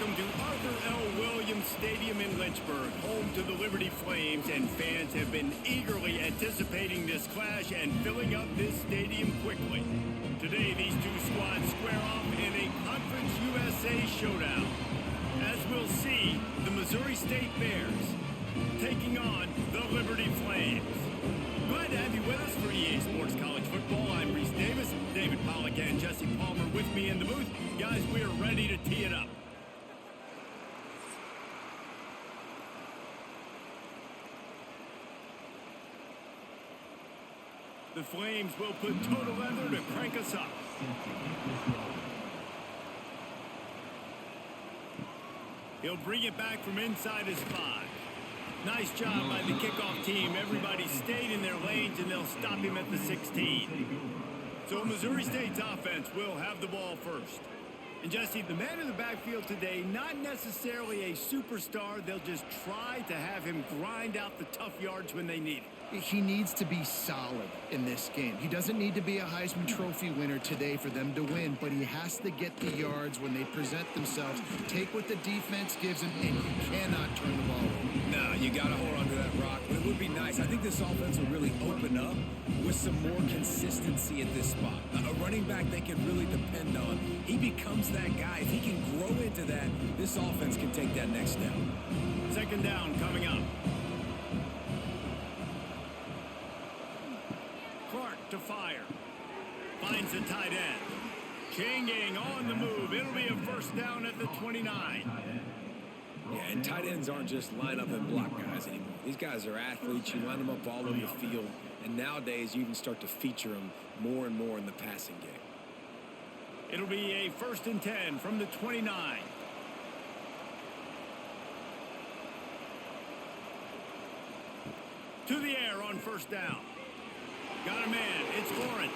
welcome to Arthur L. Williams Stadium in Lynchburg, home to the Liberty Flames, and fans have been eagerly anticipating this clash and filling up this stadium quickly. Today, these two squads square off in a Conference USA showdown. As we'll see, the Missouri State Bears taking on the Liberty Flames. Glad to have you with us for EA Sports College Football. I'm Reese Davis, David Pollack and Jesse Palmer with me in the booth. Guys, we are ready to tee it up. The Flames will put total leather to crank us up. He'll bring it back from inside his 5. Nice job by the kickoff team. Everybody stayed in their lanes, and they'll stop him at the 16. So Missouri State's offense will have the ball first. And Jesse, the man in the backfield today, not necessarily a superstar. They'll just try to have him grind out the tough yards when they need it. He needs to be solid in this game. He doesn't need to be a Heisman Trophy winner today for them to win, but he has to get the yards when they present themselves. Take what the defense gives him, and you cannot turn the ball over. No, you got to hold on to that rock. But it would be nice. I think this offense will really open up with some more consistency at this spot. A running back they can really depend on. He becomes that guy. If he can grow into that, this offense can take that next step. Second down coming up. To fire. Finds the tight end. Changing on the move. It'll be a first down at the 29. Yeah, and tight ends aren't just line up and block guys anymore. These guys are athletes. You line them up all over the field. And nowadays, you even start to feature them more and more in the passing game. It'll be a first and 10 from the 29. To the air on first down. Got a man. It's Lawrence.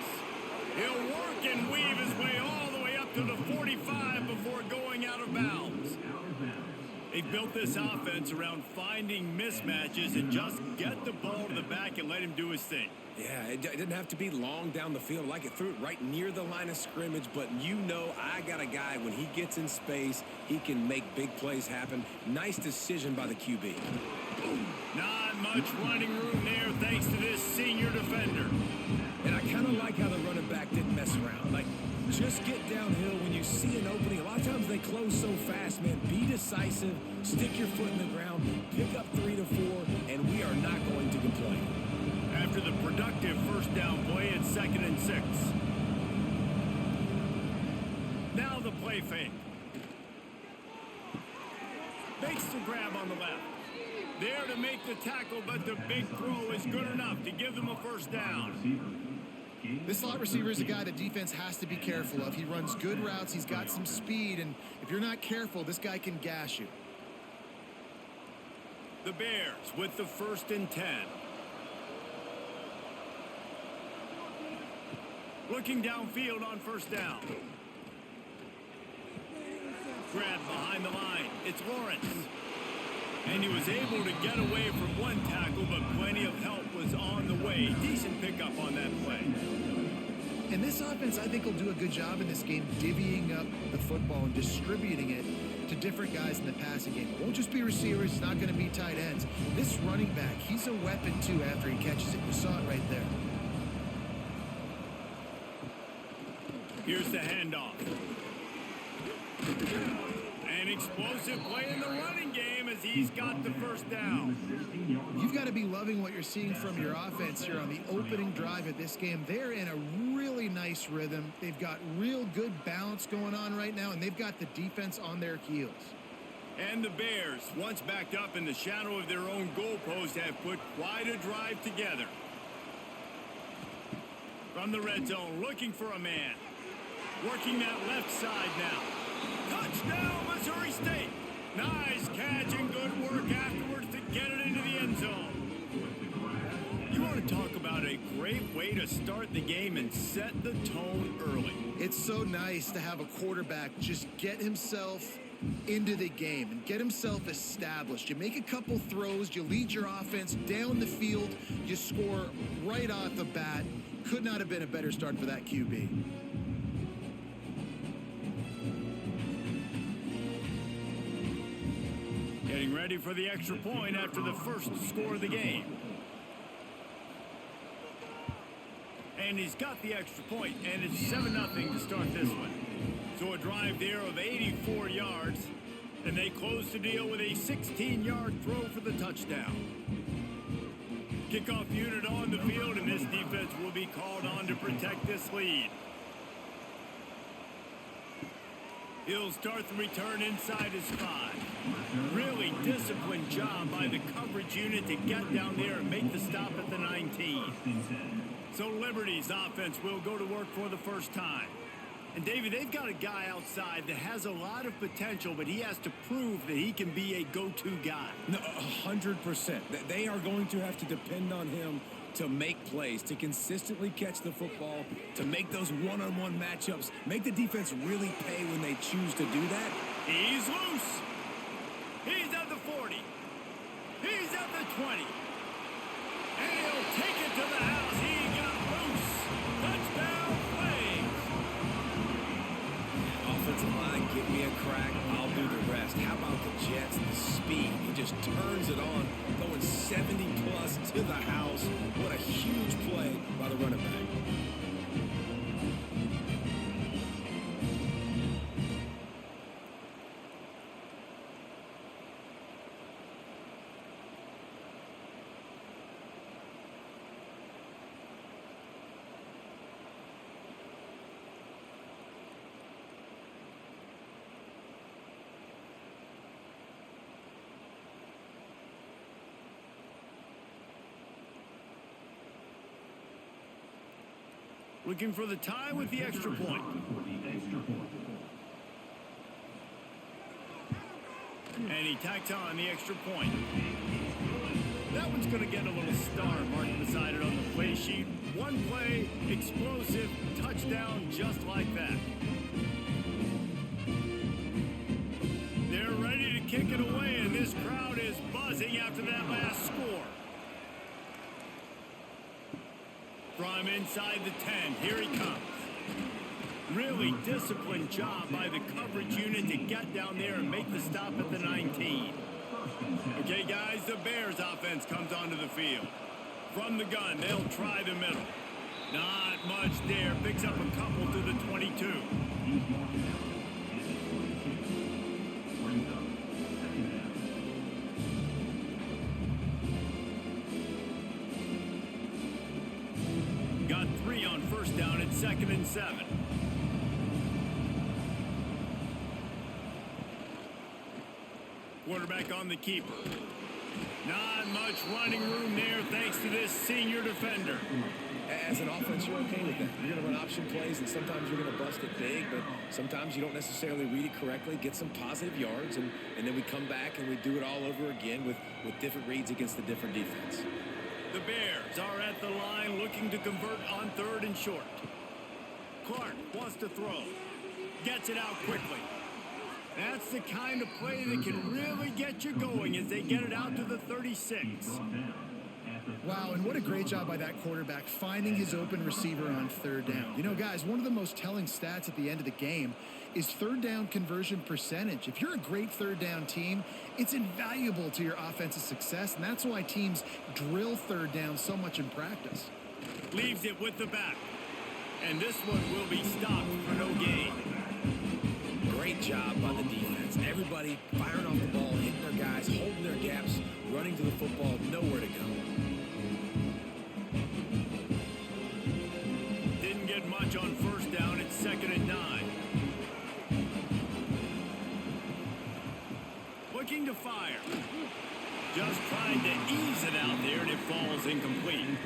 He'll work and weave his way all the way up to the 45 before going out of bounds. They've built this offense around finding mismatches and just get the ball to the back and let him do his thing. Yeah, it didn't have to be long down the field. Like it threw it right near the line of scrimmage, but you know I got a guy, when he gets in space, he can make big plays happen. Nice decision by the QB. Not much running room there thanks to this senior defender. And I kind of like how the running back didn't mess around. Like, just get downhill when you see an opening. A lot of times they close so fast, man. Be decisive, stick your foot in the ground, pick up 3 to 4, and we are not going to complain. After the productive first down play, it's 2nd and 6. Now the play fake. Makes the grab on the left. There to make the tackle, but the big throw is good enough to give them a first down. This slot receiver is a guy the defense has to be careful of. He runs good routes. He's got some speed, and if you're not careful, this guy can gash you. The Bears with the first and 10. Looking downfield on first down. Grab behind the line. It's Lawrence. And he was able to get away from one tackle, but plenty of help was on the way. Decent pickup on that play. And this offense, I think, will do a good job in this game divvying up the football and distributing it to different guys in the passing game. It won't just be receivers. It's not going to be tight ends. This running back, he's a weapon, too, after he catches it. You saw it right there. Here's the handoff. An explosive play in the running game as he's got the first down. You've got to be loving what you're seeing from your offense here on the opening drive of this game. They're in a really nice rhythm. They've got real good balance going on right now, and they've got the defense on their heels. And the Bears, once backed up in the shadow of their own goalpost, have put quite a drive together. From the red zone, looking for a man. Working that left side now. Touchdown, Missouri State. Nice catch and good work afterwards to get it into the end zone. You want to talk about a great way to start the game and set the tone early. It's so nice to have a quarterback just get himself into the game and get himself established. You make a couple throws, you lead your offense down the field, you score right off the bat. Could not have been a better start for that QB. ready for the extra point after the first score of the game. And he's got the extra point, and it's 7-0 to start this one. So a drive there of 84 yards, and they close the deal with a 16-yard throw for the touchdown. Kickoff unit on the field, and this defense will be called on to protect this lead. He'll start the return inside his 5. Really disciplined job by the coverage unit to get down there and make the stop at the 19. So Liberty's offense will go to work for the first time. And, David, they've got a guy outside that has a lot of potential, but he has to prove that he can be a go-to guy. No, 100%. They are going to have to depend on him to make plays, to consistently catch the football, to make those one-on-one matchups, make the defense really pay when they choose to do that. He's loose. He's at the 40. He's at the 20. And he'll take it to the house. He got loose. Touchdown, Flames. Offensive line, give me a crack, I'll do the rest. How about the Jets, the speed? He just turns it on, going 70-plus to the house. What a huge play by the running back. Looking for the tie with the extra point. And he tacks on the extra point. That one's going to get a little star marked beside it on the play sheet. One play, explosive, touchdown just like that. They're ready to kick it away, and this crowd is buzzing after that last score. From inside the 10, here he comes. Really disciplined job by the coverage unit to get down there and make the stop at the 19. Okay, guys, the Bears offense comes onto the field. From the gun, they'll try the middle. Not much there. Picks up a couple to the 22. Got 3 on first down at 2nd and 7. Quarterback on the keeper. Not much running room there thanks to this senior defender. As an offense, you're okay with that. You're going to run option plays, and sometimes you're going to bust it big, but sometimes you don't necessarily read it correctly, get some positive yards, and then we come back and we do it all over again with different reads against the different defense. The Bears are at the line looking to convert on 3rd and short. Clark wants to throw. Gets it out quickly. That's the kind of play that can really get you going as they get it out to the 36. Wow, and what a great job by that quarterback finding his open receiver on 3rd down. You know, guys, one of the most telling stats at the end of the game is 3rd down conversion percentage. If you're a great 3rd down team, it's invaluable to your offensive success, and that's why teams drill 3rd down so much in practice. Leaves it with the back. And this one will be stopped for no gain. Great job by the defense. Everybody firing off the ball, hitting their guys, holding their gaps, running to the football, nowhere to go. Didn't get much on first down at 2nd and 9. Looking to fire. Just trying to ease it out there, and it falls incomplete.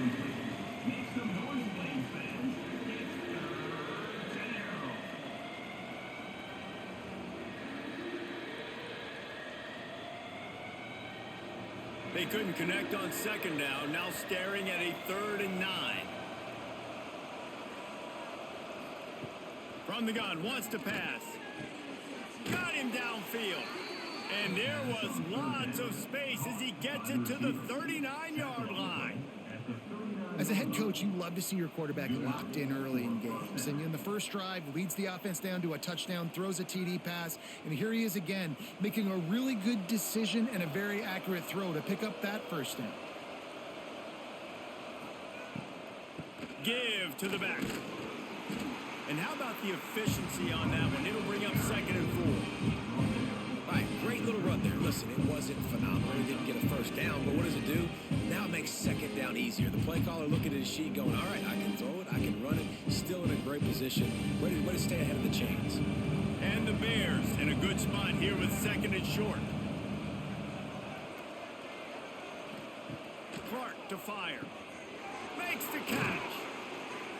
They couldn't connect on 2nd down, now staring at a 3rd and 9. From the gun, wants to pass. Got him downfield. And there was lots of space as he gets it to the 39-yard line. As a head coach, you love to see your quarterback locked in early in games. And in the first drive, leads the offense down to a touchdown, throws a TD pass, and here he is again, making a really good decision and a very accurate throw to pick up that first down. Give to the back. And how about the efficiency on that one? It'll bring up 2nd and 4. All right, great little run there. Listen, it wasn't phenomenal. He didn't get a first down, but what does it do? Now it makes 2nd down easier. The play caller looking at his sheet going, all right, I can throw it, I can run it. Still in a great position. Ready to stay ahead of the chains. And the Bears in a good spot here with 2nd and short. Clark to fire. Makes the catch.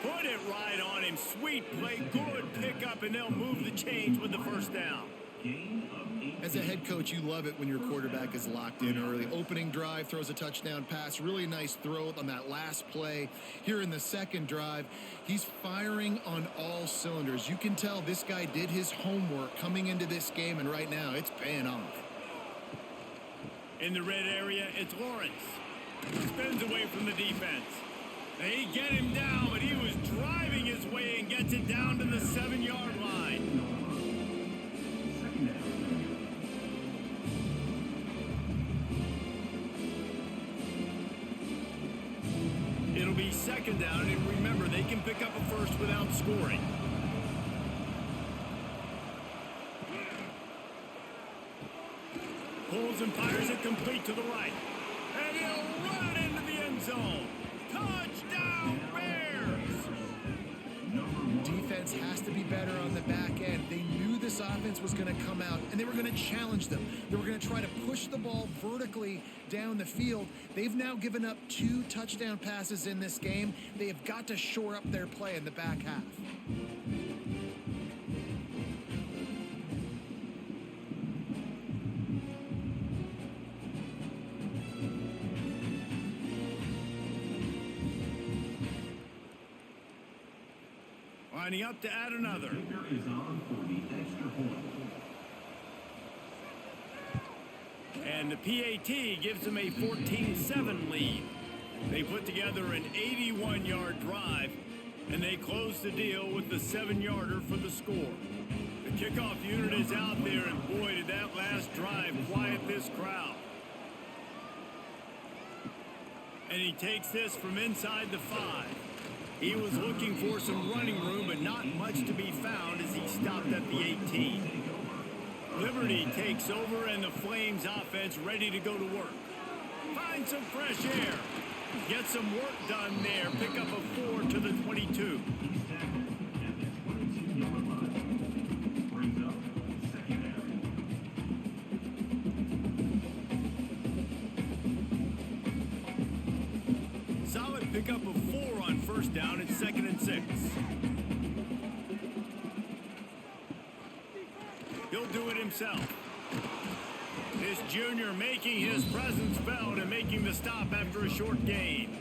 Put it right on him. Sweet play. Good pickup, and they'll move the chains with the first down. As a head coach, you love it when your quarterback is locked in early. Opening drive, throws a touchdown pass. Really nice throw on that last play. Here in the second drive, he's firing on all cylinders. You can tell this guy did his homework coming into this game, and right now it's paying off. In the red area, it's Lawrence. Spins away from the defense. They get him down, but he was driving his way and gets it down to the 7-yard line. It'll be 2nd down, and remember, they can pick up a first without scoring. Pulls and fires it complete to the right. And he'll run it into the end zone. Touchdown, Bears! Defense has to be better on the back end. They knew this offense was going to come out, and they were going to challenge them. They were going to try to push the ball vertically down the field. They've now given up 2 touchdown passes in this game. They have got to shore up their play in the back half. Lining up to add another. And the PAT gives them a 14-7 lead. They put together an 81-yard drive, and they close the deal with the 7-yarder for the score. The kickoff unit is out there, and boy, did that last drive quiet this crowd. And he takes this from inside the 5. He was looking for some running room, but not much to be found as he stopped at the 18. Liberty takes over, and the Flames offense ready to go to work. Find some fresh air. Get some work done there. Pick up a 4 to the 22. Solid pickup of 4 on first down at 2nd and 6. He'll do it himself. This junior making his presence felt and making the stop after a short gain.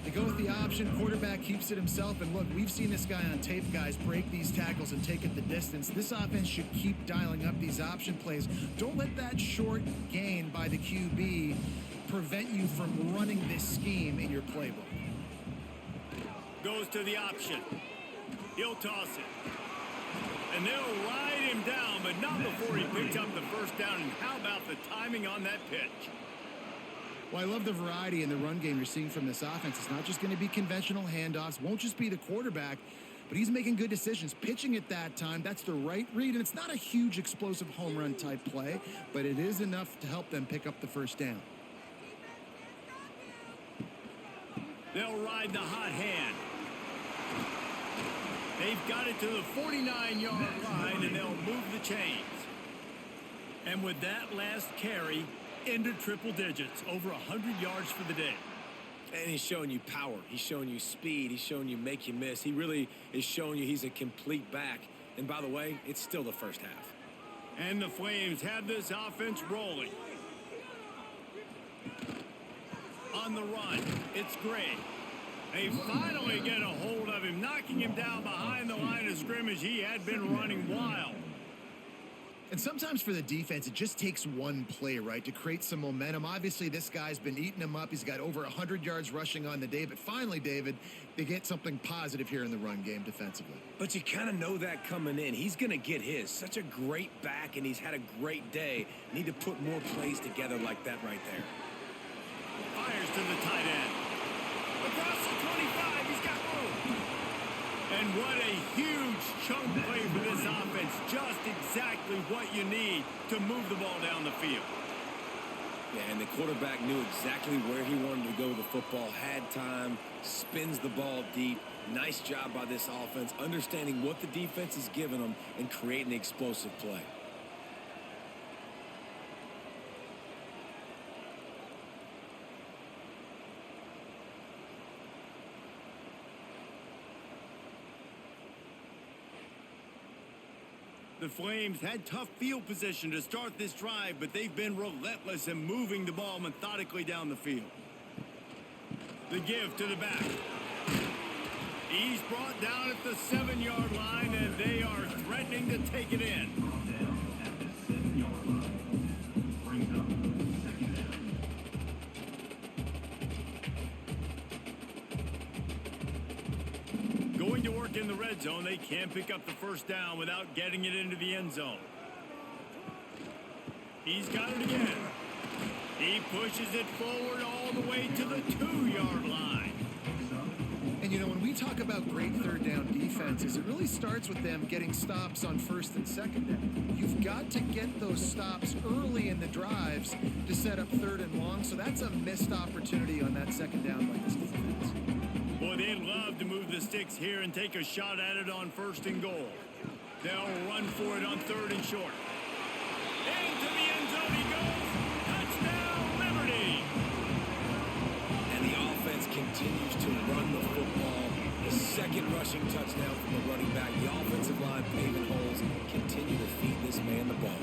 They go with the option. Quarterback keeps it himself. And look, we've seen this guy on tape, guys, break these tackles and take it the distance. This offense should keep dialing up these option plays. Don't let that short gain by the QB prevent you from running this scheme in your playbook. Goes to the option. He'll toss it. And they'll ride him down, but not before he picks up the first down. And how about the timing on that pitch? Well, I love the variety in the run game you're seeing from this offense. It's not just going to be conventional handoffs. Won't just be the quarterback, but he's making good decisions. Pitching at that time, that's the right read. And it's not a huge explosive home run type play, but it is enough to help them pick up the first down. They'll ride the hot hand. They've got it to the 49-yard line, and they'll move the chains. And with that last carry, into triple digits, over 100 yards for the day. And he's showing you power. He's showing you speed. He's showing you make you miss. He really is showing you he's a complete back. And by the way, it's still the first half. And the Flames have this offense rolling. On the run, it's Gray. They finally get a hold of him, knocking him down behind the line of scrimmage. He had been running wild. And sometimes for the defense, it just takes one play, right, to create some momentum. Obviously, this guy's been eating him up. He's got over 100 yards rushing on the day. But finally, David, they get something positive here in the run game defensively. But you kind of know that coming in. He's going to get his. Such a great back, and he's had a great day. Need to put more plays together like that right there. Fires to the tight end. Across the 25, he's got room. And what a huge chunk play for this offense. Just exactly what you need to move the ball down the field. Yeah, and the quarterback knew exactly where he wanted to go with the football, had time, spins the ball deep. Nice job by this offense, understanding what the defense is giving them and creating an explosive play. The Flames had tough field position to start this drive, but they've been relentless in moving the ball methodically down the field. The give to the back. He's brought down at the 7-yard line, and they are threatening to take it in. Going to work in the red zone, they can't pick up the first down without getting it into the end zone. He's got it again. He pushes it forward all the way to the 2-yard line. And, you know, when we talk about great third down defenses, it really starts with them getting stops on first and second down. You've got to get those stops early in the drives to set up third and long, so that's a missed opportunity on that second down by this defense. Boy, they'd love to move the sticks here and take a shot at it on first and goal. They'll run for it on third and short. Into the end zone he goes. Touchdown, Liberty! And the offense continues to run the football. The second rushing touchdown from the running back. The offensive line paving holes. Continue to feed this man the ball.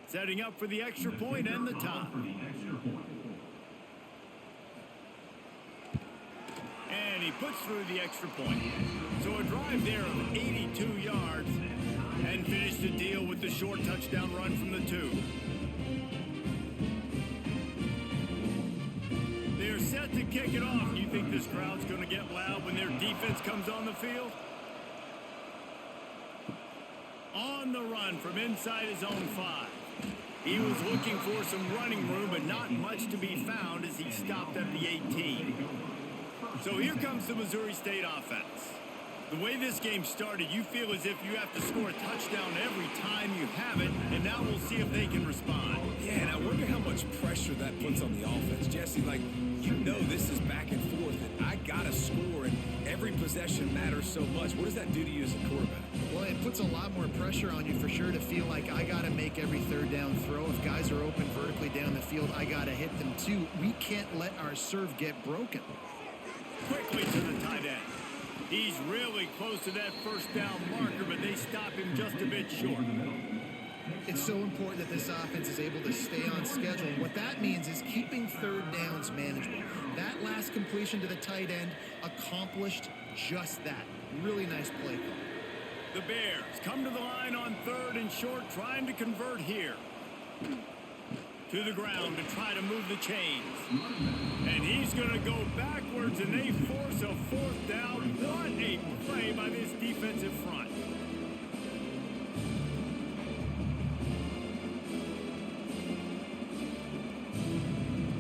Setting up for the extra point and the top. And he puts through the extra point. So a drive there of 82 yards and finish the deal with the short touchdown run from the 2. They're set to kick it off. You think this crowd's going to get loud when their defense comes on the field? On the run from inside his own 5. He was looking for some running room, but not much to be found as he stopped at the 18. So here comes the Missouri State offense. The way this game started, you feel as if you have to score a touchdown every time you have it, and now we'll see if they can respond. Yeah, and I wonder how much pressure that puts on the offense. Jesse, like, you know this is back and forth, and I got to score, and every possession matters so much. What does that do to you as a quarterback? Well, it puts a lot more pressure on you for sure to feel like I got to make every third down throw. If guys are open vertically down the field, I got to hit them too. We can't let our serve get broken. Quickly to the tight end. He's really close to that first down marker, but they stop him just a bit short. It's so important that this offense is able to stay on schedule. What that means is keeping third downs manageable. That last completion to the tight end accomplished just that. Really nice play call. The Bears come to the line on third and short, trying to convert here. To the ground to try to move the chains. And he's going to go backwards, and they force a fourth down. What a play by this defensive front.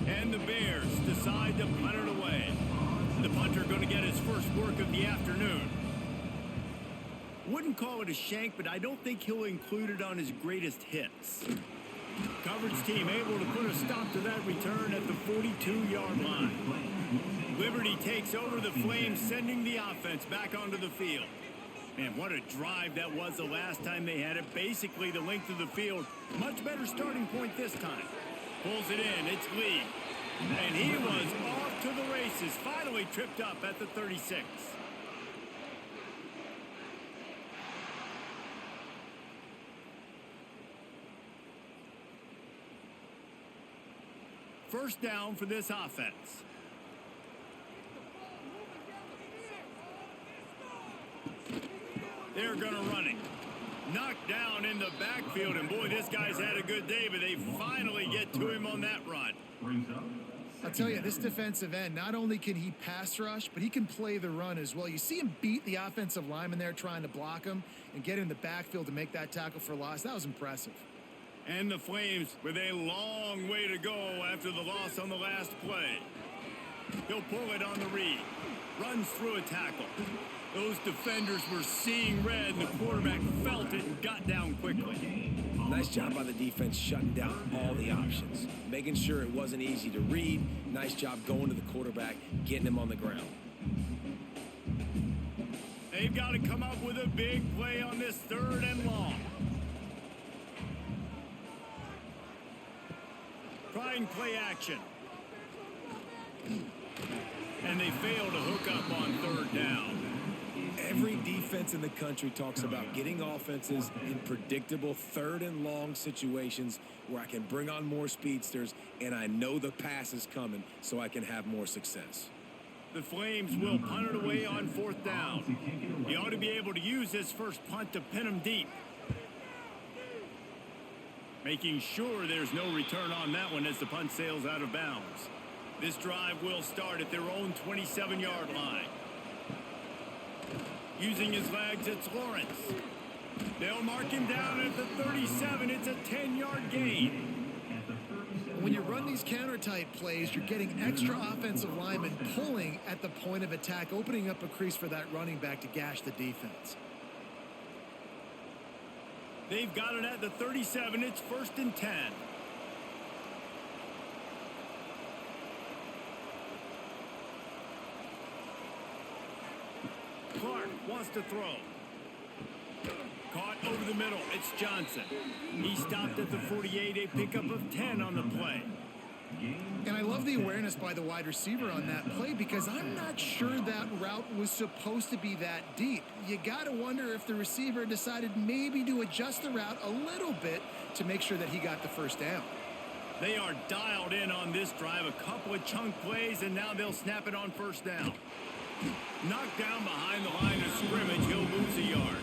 And the Bears decide to punt it away. The punter going to get his first work of the afternoon. Wouldn't call it a shank, but I don't think he'll include it on his greatest hits. Coverage team able to put a stop to that return at the 42-yard line. Liberty takes over the Flames, sending the offense back onto the field. Man, what a drive that was the last time they had it. Basically the length of the field. Much better starting point this time. Pulls it in. It's Lee. And he was off to the races, finally tripped up at the 36. First down for this offense. They're going to run it. Knocked down in the backfield, and boy, this guy's had a good day, but they finally get to him on that run. I'll tell you, this defensive end, not only can he pass rush, but he can play the run as well. You see him beat the offensive lineman there trying to block him and get in the backfield to make that tackle for loss. That was impressive. And the Flames with a long way to go after the loss on the last play. He'll pull it on the read. Runs through a tackle. Those defenders were seeing red, and the quarterback felt it and got down quickly. Nice job by the defense shutting down all the options. Making sure it wasn't easy to read. Nice job going to the quarterback, getting him on the ground. They've got to come up with a big play on this 3rd and long. Trying play action. And they fail to hook up on 3rd down. Every defense in the country talks about getting offenses in predictable 3rd and long situations where I can bring on more speedsters and I know the pass is coming so I can have more success. The Flames will punt it away on 4th down. He ought to be able to use this first punt to pin him deep. Making sure there's no return on that one as the punt sails out of bounds. This drive will start at their own 27-yard line. Using his legs, it's Lawrence. They'll mark him down at the 37. It's a 10-yard gain. When you run these counter-type plays, you're getting extra offensive linemen pulling at the point of attack, opening up a crease for that running back to gash the defense. They've got it at the 37. It's 1st and 10. Clark wants to throw. Caught over the middle. It's Johnson. He stopped at the 48, a pickup of 10 on the play. And I love the awareness by the wide receiver on that play because I'm not sure that route was supposed to be that deep. You got to wonder if the receiver decided maybe to adjust the route a little bit to make sure that he got the first down. They are dialed in on this drive. A couple of chunk plays, and now they'll snap it on 1st down. Knocked down behind the line of scrimmage. He'll lose a yard.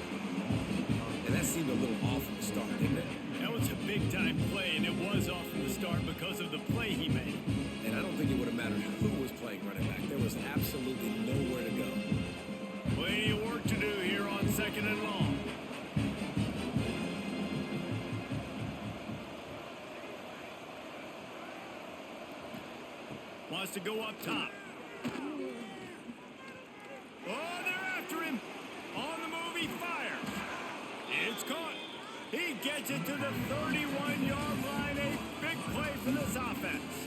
And that seemed a little off from the start, didn't it? That was a big-time play, and it was off from the start because of the play he made. And I don't think it would have mattered who was playing running back. There was absolutely nowhere to go. Plenty of work to do here on 2nd and long. Wants to go up top. Oh, they're after him. On the move, he fires. It's caught. He gets it to the 31-yard line. A big play for this offense.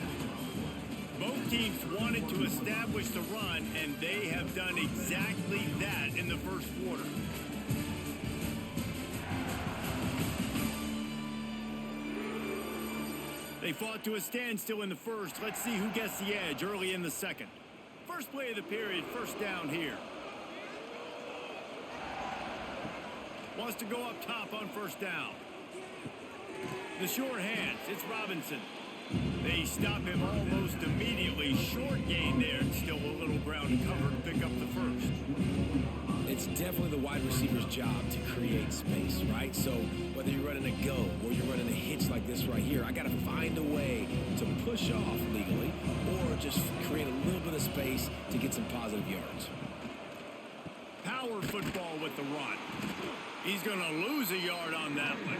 Both teams wanted to establish the run, and they have done exactly that in the first quarter. They fought to a standstill in the first. Let's see who gets the edge early in the second. First play of the period, 1st down here. Wants to go up top on 1st down. The short hands, it's Robinson. They stop him almost immediately. Short gain there, and still a little ground to cover to pick up the first. It's definitely the wide receiver's job to create space, right? So whether you're running a go or you're running a hitch like this right here, I got to find a way to push off legally or just create a little bit of space to get some positive yards. Power football with the run. He's going to lose a yard on that one.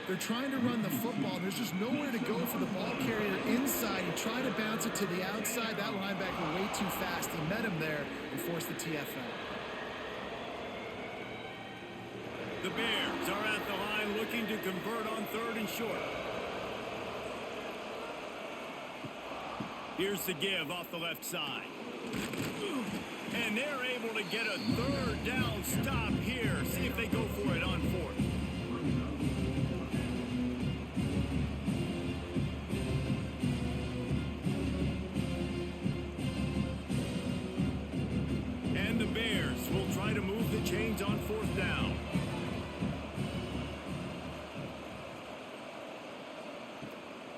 They're trying to run the football, and there's just nowhere to go for the ball carrier inside. He tried to bounce it to the outside. That linebacker way too fast. He met him there and forced the TFL. The Bears are at the line looking to convert on 3rd and short. Here's the give off the left side. And they're able to get a 3rd down stop here. See if they go for it on 4th.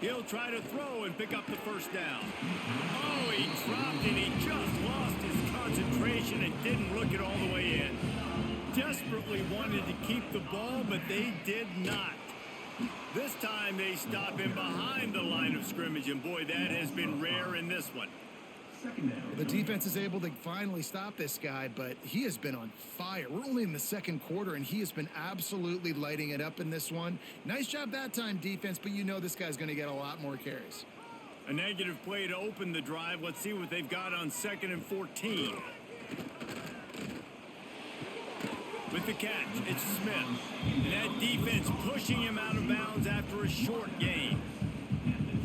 He'll try to throw and pick up the first down. Oh, he dropped it. He just lost his concentration and didn't look it all the way in. Desperately wanted to keep the ball, but they did not. This time they stop him behind the line of scrimmage, and boy, that has been rare in this one. The defense is able to finally stop this guy, but he has been on fire. We're only in the second quarter, and he has been absolutely lighting it up in this one. Nice job that time, defense, but you know this guy's going to get a lot more carries. A negative play to open the drive. Let's see what they've got on 2nd and 14. With the catch, it's Smith. And that defense pushing him out of bounds after a short gain.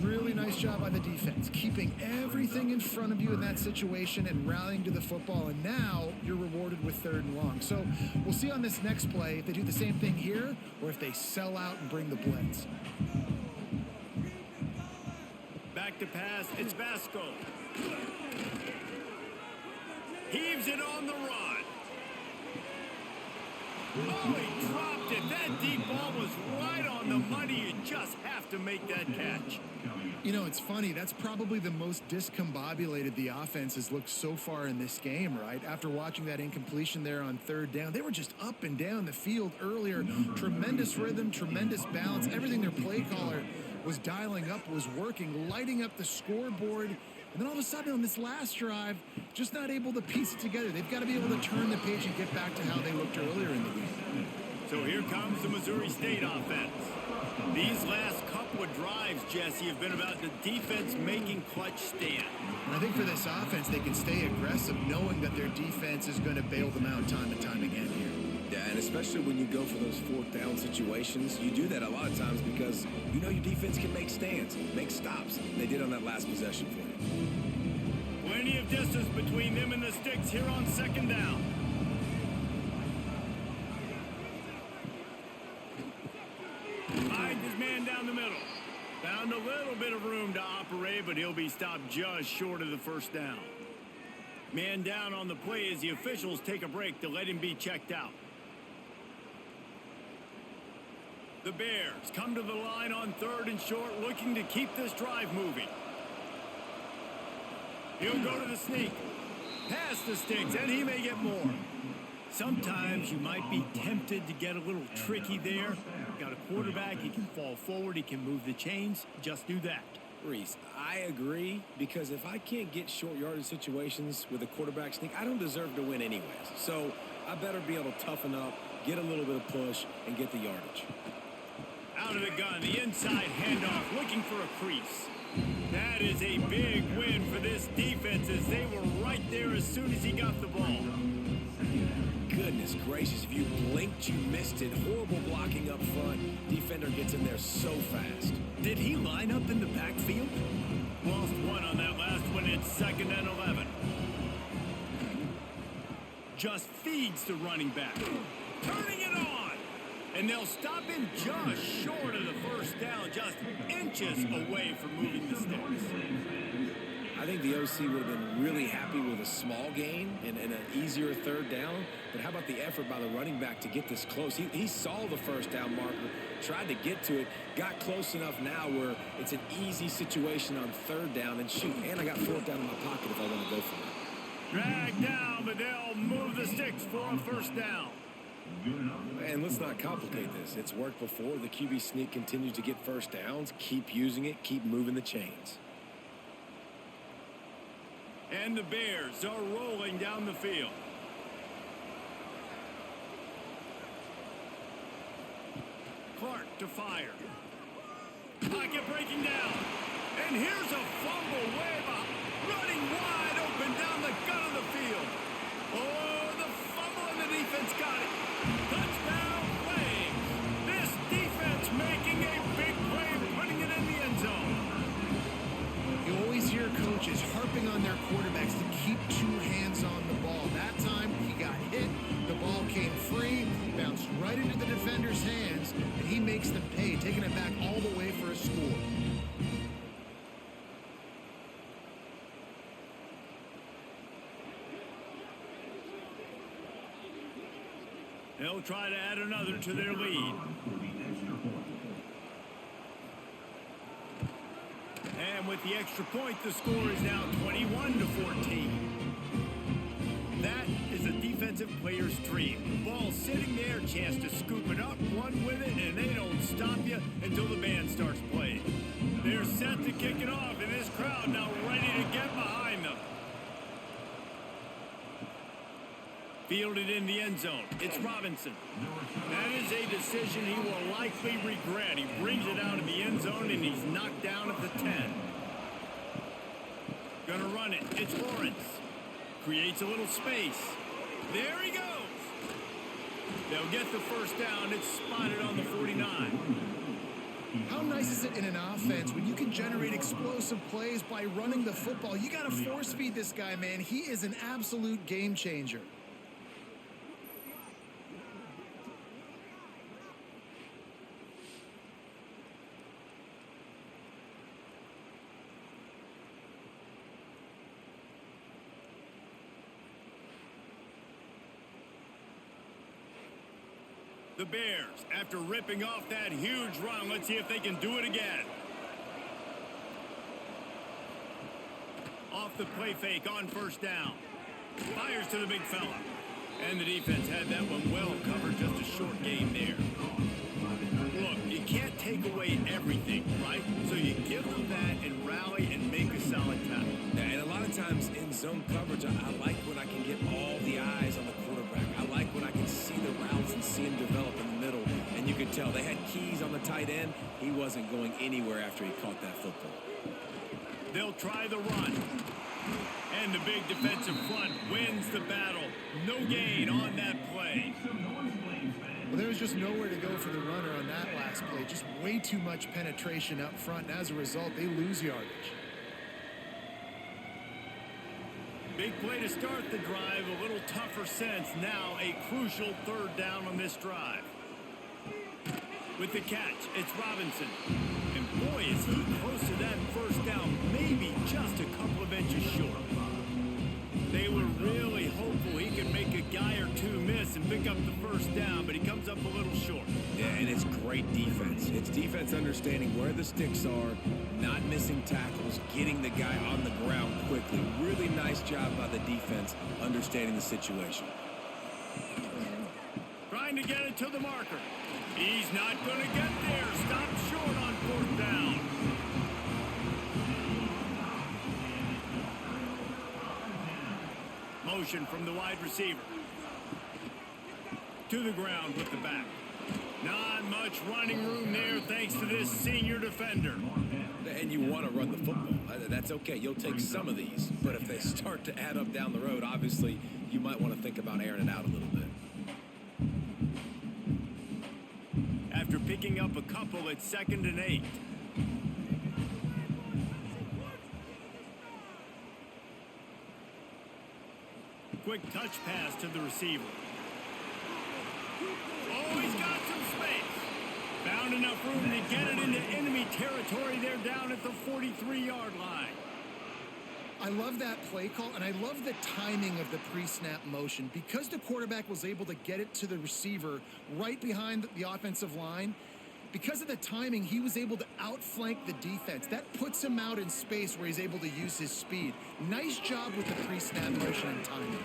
Really nice job by the defense, keeping everything in front of you in that situation and rallying to the football. And now you're rewarded with 3rd and long. So we'll see on this next play if they do the same thing here or if they sell out and bring the blitz. Back to pass, it's Vasco. Heaves it on the run. Oh, he dropped it. That deep ball was right on the money. You just have to make that catch. You know, it's funny. That's probably the most discombobulated the offense has looked so far in this game, right? After watching that incompletion there on 3rd down, they were just up and down the field earlier. Tremendous rhythm, tremendous balance. Everything their play caller was dialing up was working, lighting up the scoreboard. And then all of a sudden on this last drive, just not able to piece it together. They've got to be able to turn the page and get back to how they looked earlier in the game. So here comes the Missouri State offense. These last couple of drives, Jesse, have been about the defense making clutch stand. I think for this offense, they can stay aggressive knowing that their defense is going to bail them out time and time again here. Yeah, and especially when you go for those 4th down situations, you do that a lot of times because you know your defense can make stands, make stops. They did on that last possession for you. Plenty of distance between them and the sticks here on 2nd down. Finds his man down the middle. Found a little bit of room to operate, but he'll be stopped just short of the 1st down. Man down on the play as the officials take a break to let him be checked out. The Bears come to the line on 3rd and short, looking to keep this drive moving. He'll go to the sneak. Past the sticks, and he may get more. Sometimes you might be tempted to get a little tricky there. Got a quarterback, he can fall forward, he can move the chains. Just do that. Reese, I agree, because if I can't get short yardage situations with a quarterback sneak, I don't deserve to win anyways. So I better be able to toughen up, get a little bit of push, and get the yardage. Out of the gun, the inside handoff, looking for a crease. That is a big win for this defense as they were right there as soon as he got the ball. Goodness gracious, if you blinked, you missed it. Horrible blocking up front. Defender gets in there so fast. Did he line up in the backfield? Lost one on that last one. It's 2nd and 11. Just feeds the running back. Turning it on. And they'll stop him just short of the 1st down, just inches away from moving the sticks. I think the OC would have been really happy with a small gain and an easier 3rd down. But how about the effort by the running back to get this close? He saw the 1st down marker, tried to get to it, got close enough now where it's an easy situation on 3rd down. And shoot, and I got 4th down in my pocket if I want to go for it. Drag down, but they'll move the sticks for a 1st down. And let's not complicate this. It's worked before. The QB sneak continues to get 1st downs. Keep using it. Keep moving the chains. And the Bears are rolling down the field. Clark to fire. Pocket breaking down. And here's a fumble way up. Running wide open down the gut of the field. Oh, the fumble and the defense got it. Touchdown Flames. This defense making a big play, putting it in the end zone. You always hear coaches harping on their quarterbacks to keep 2 hands on the ball. That time he got hit, the ball came free, bounced right into the defender's hands, and he makes them pay, taking it back all the way for a score. They'll try to add another to their lead. And with the extra point, the score is now 21-14. That is a defensive player's dream. Ball sitting there, chance to scoop it up, run with it, and they don't stop you until the band starts playing. They're set to kick it off, and this crowd now ready to get behind them. Fielded in the end zone. It's Robinson. That is a decision he will likely regret. He brings it out of the end zone, and he's knocked down at the 10. Gonna run it. It's Lawrence. Creates a little space. There he goes. They'll get the first down. It's spotted on the 49. How nice is it in an offense when you can generate explosive plays by running the football? You got to force feed this guy, man. He is an absolute game changer. The Bears, after ripping off that huge run, let's see if they can do it again. Off the play fake on first down. Fires to the big fella. And the defense had that one well covered, just a short game there. Look, you can't take away everything, right? So you give them that and rally and make a solid tackle. Yeah, and a lot of times in zone coverage, I like when I can get all the eyes on the quarterback. I like when I can see the routes and see him develop in the middle. And you could tell they had keys on the tight end. He wasn't going anywhere after he caught that football. They'll try the run. And the big defensive front wins the battle. No gain on that play. Well, there was just nowhere to go for the runner on that last play. Just way too much penetration up front. And as a result, they lose yardage. Big play to start the drive. A little tougher sense. Now a crucial third down on this drive. With the catch, it's Robinson. And boy, is he close to that first down. Maybe just a couple of inches short. They were really hopeful he could make a guy or two miss and pick up the first down, but he comes up a little short. Yeah, and it's great defense. It's defense understanding where the sticks are, not missing tackles, getting the guy on the ground quickly. Really nice job by the defense understanding the situation. Trying to get it to the marker. He's not going to get there. Stopped short on fourth down. Motion from the wide receiver. To the ground with the back. Not much running room there thanks to this senior defender. And you want to run the football. That's okay. You'll take some of these. But if they start to add up down the road, obviously, you might want to think about airing it out a little bit. After picking up a couple, it's 2nd and 8. Quick touch pass to the receiver. Oh, he's got some space. Found enough room to get it into enemy territory. They're down at the 43-yard line. I love that play call, and I love the timing of the pre-snap motion. Because the quarterback was able to get it to the receiver right behind the offensive line, because of the timing, he was able to outflank the defense. That puts him out in space where he's able to use his speed. Nice job with the pre-snap motion and timing.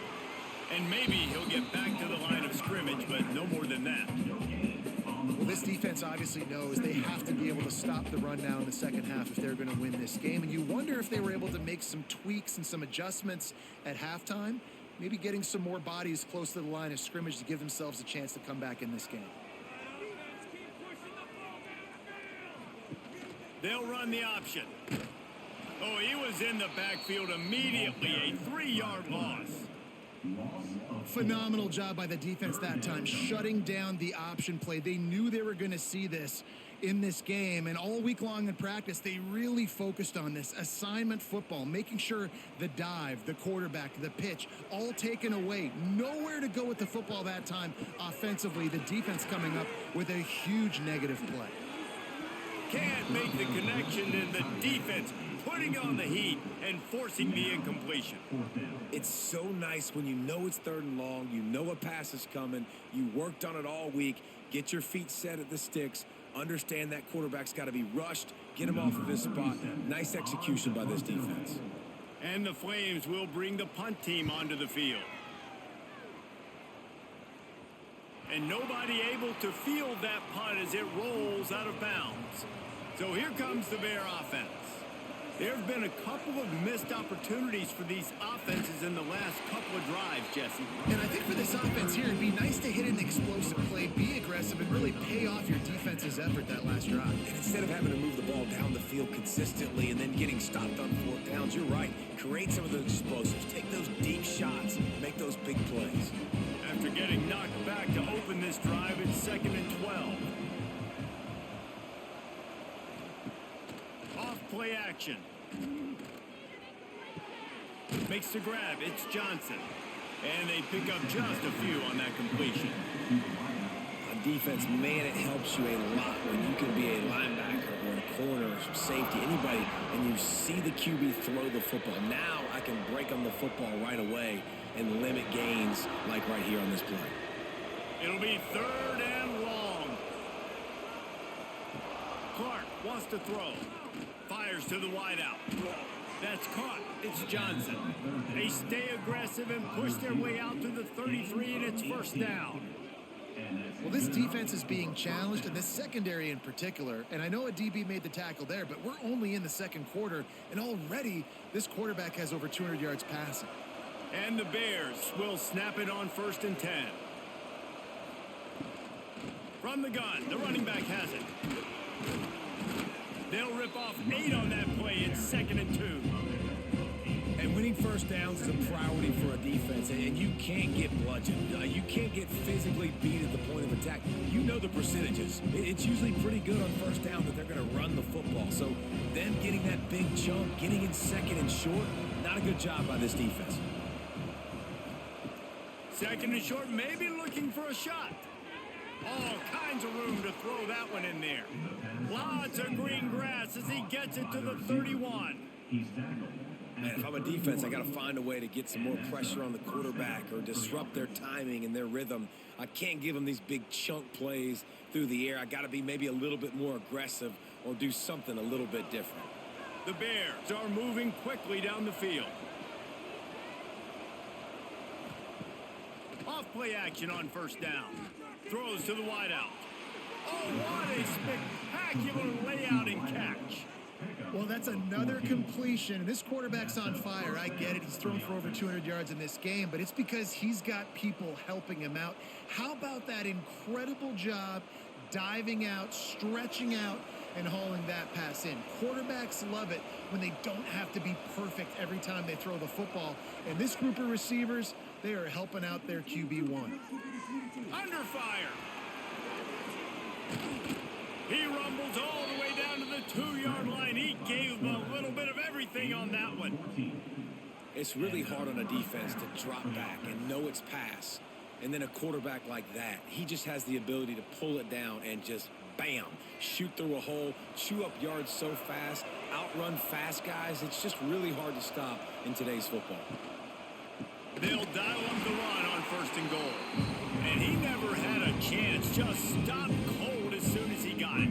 And maybe he'll get back to the line of scrimmage, but no more than that. Well, this defense obviously knows they have to be able to stop the run now in the second half if they're going to win this game. And you wonder if they were able to make some tweaks and some adjustments at halftime, maybe getting some more bodies close to the line of scrimmage to give themselves a chance to come back in this game. They'll run the option. Oh, he was in the backfield immediately. A 3-yard loss. Phenomenal job by the defense that time, shutting down the option play. They knew they were going to see this in this game, and all week long in practice, they really focused on this assignment football, making sure the dive, the quarterback, the pitch, all taken away. Nowhere to go with the football that time offensively. The defense coming up with a huge negative play. Can't make the connection, and the defense putting on the heat and forcing the incompletion. It's so nice when you know it's 3rd and long, you know a pass is coming, you worked on it all week, get your feet set at the sticks, Understand that quarterback's got to be rushed. Get him off of his spot. Nice execution by this defense. And the Flames will bring the punt team onto the field. And nobody able to field that punt as it rolls out of bounds. So here comes the Bear offense. There have been a couple of missed opportunities for these offenses in the last couple of drives, Jesse. And I think for this offense here, it'd be nice to hit an explosive play, be aggressive, and really pay off your defense's effort that last drive. And instead of having to move the ball down the field consistently and then getting stopped on 4th downs, you're right. Create some of those explosives. Take those deep shots. Make those big plays. After getting knocked back to open this drive, it's 2nd and 12. Off play action. Makes the grab. It's Johnson. And they pick up just a few on that completion. On defense, man, it helps you a lot when you can be a linebacker or a corner or safety, anybody, and you see the QB throw the football. Now I can break on the football right away and limit gains like right here on this play. It'll be 3rd and long. Clark wants to throw. Fires to the wideout. That's caught. It's Johnson. They stay aggressive and push their way out to the 33, and it's 1st down. Well, this defense is being challenged, and this secondary in particular. And I know a DB made the tackle there, but we're only in the 2nd quarter, and already this quarterback has over 200 yards passing. And the Bears will snap it on 1st and 10. From the gun, the running back has it. They'll rip off 8 on that play. It's 2nd and 2. And winning 1st downs is a priority for a defense, and you can't get bludgeoned. You can't get physically beat at the point of attack. You know the percentages. It's usually pretty good on 1st down that they're going to run the football. So them getting that big chunk, getting in 2nd and short, not a good job by this defense. 2nd and short, maybe looking for a shot. All kinds of room to throw that one in there. Lots of green grass as he gets it to the 31. Man, if I'm a defense, I got to find a way to get some more pressure on the quarterback or disrupt their timing and their rhythm. I can't give them these big chunk plays through the air. I got to be maybe a little bit more aggressive or do something a little bit different. The Bears are moving quickly down the field. Off play action on 1st down. Throws to the wideout. Oh, what a spectacular layout and catch. Well, that's another completion. This quarterback's on fire. I get it. He's thrown for over 200 yards in this game, but it's because he's got people helping him out. How about that incredible job diving out, stretching out, and hauling that pass in? Quarterbacks love it when they don't have to be perfect every time they throw the football. And this group of receivers, they are helping out their QB1. Under fire. He rumbles all the way down to the 2-yard line. He gave a little bit of everything on that one. It's really hard on a defense to drop back and know it's pass. And then a quarterback like that, he just has the ability to pull it down and just, bam, shoot through a hole, chew up yards so fast, outrun fast guys. It's just really hard to stop in today's football. They'll dial up the run on 1st and goal. And he never had a chance. Just stopped cold as soon as he got it.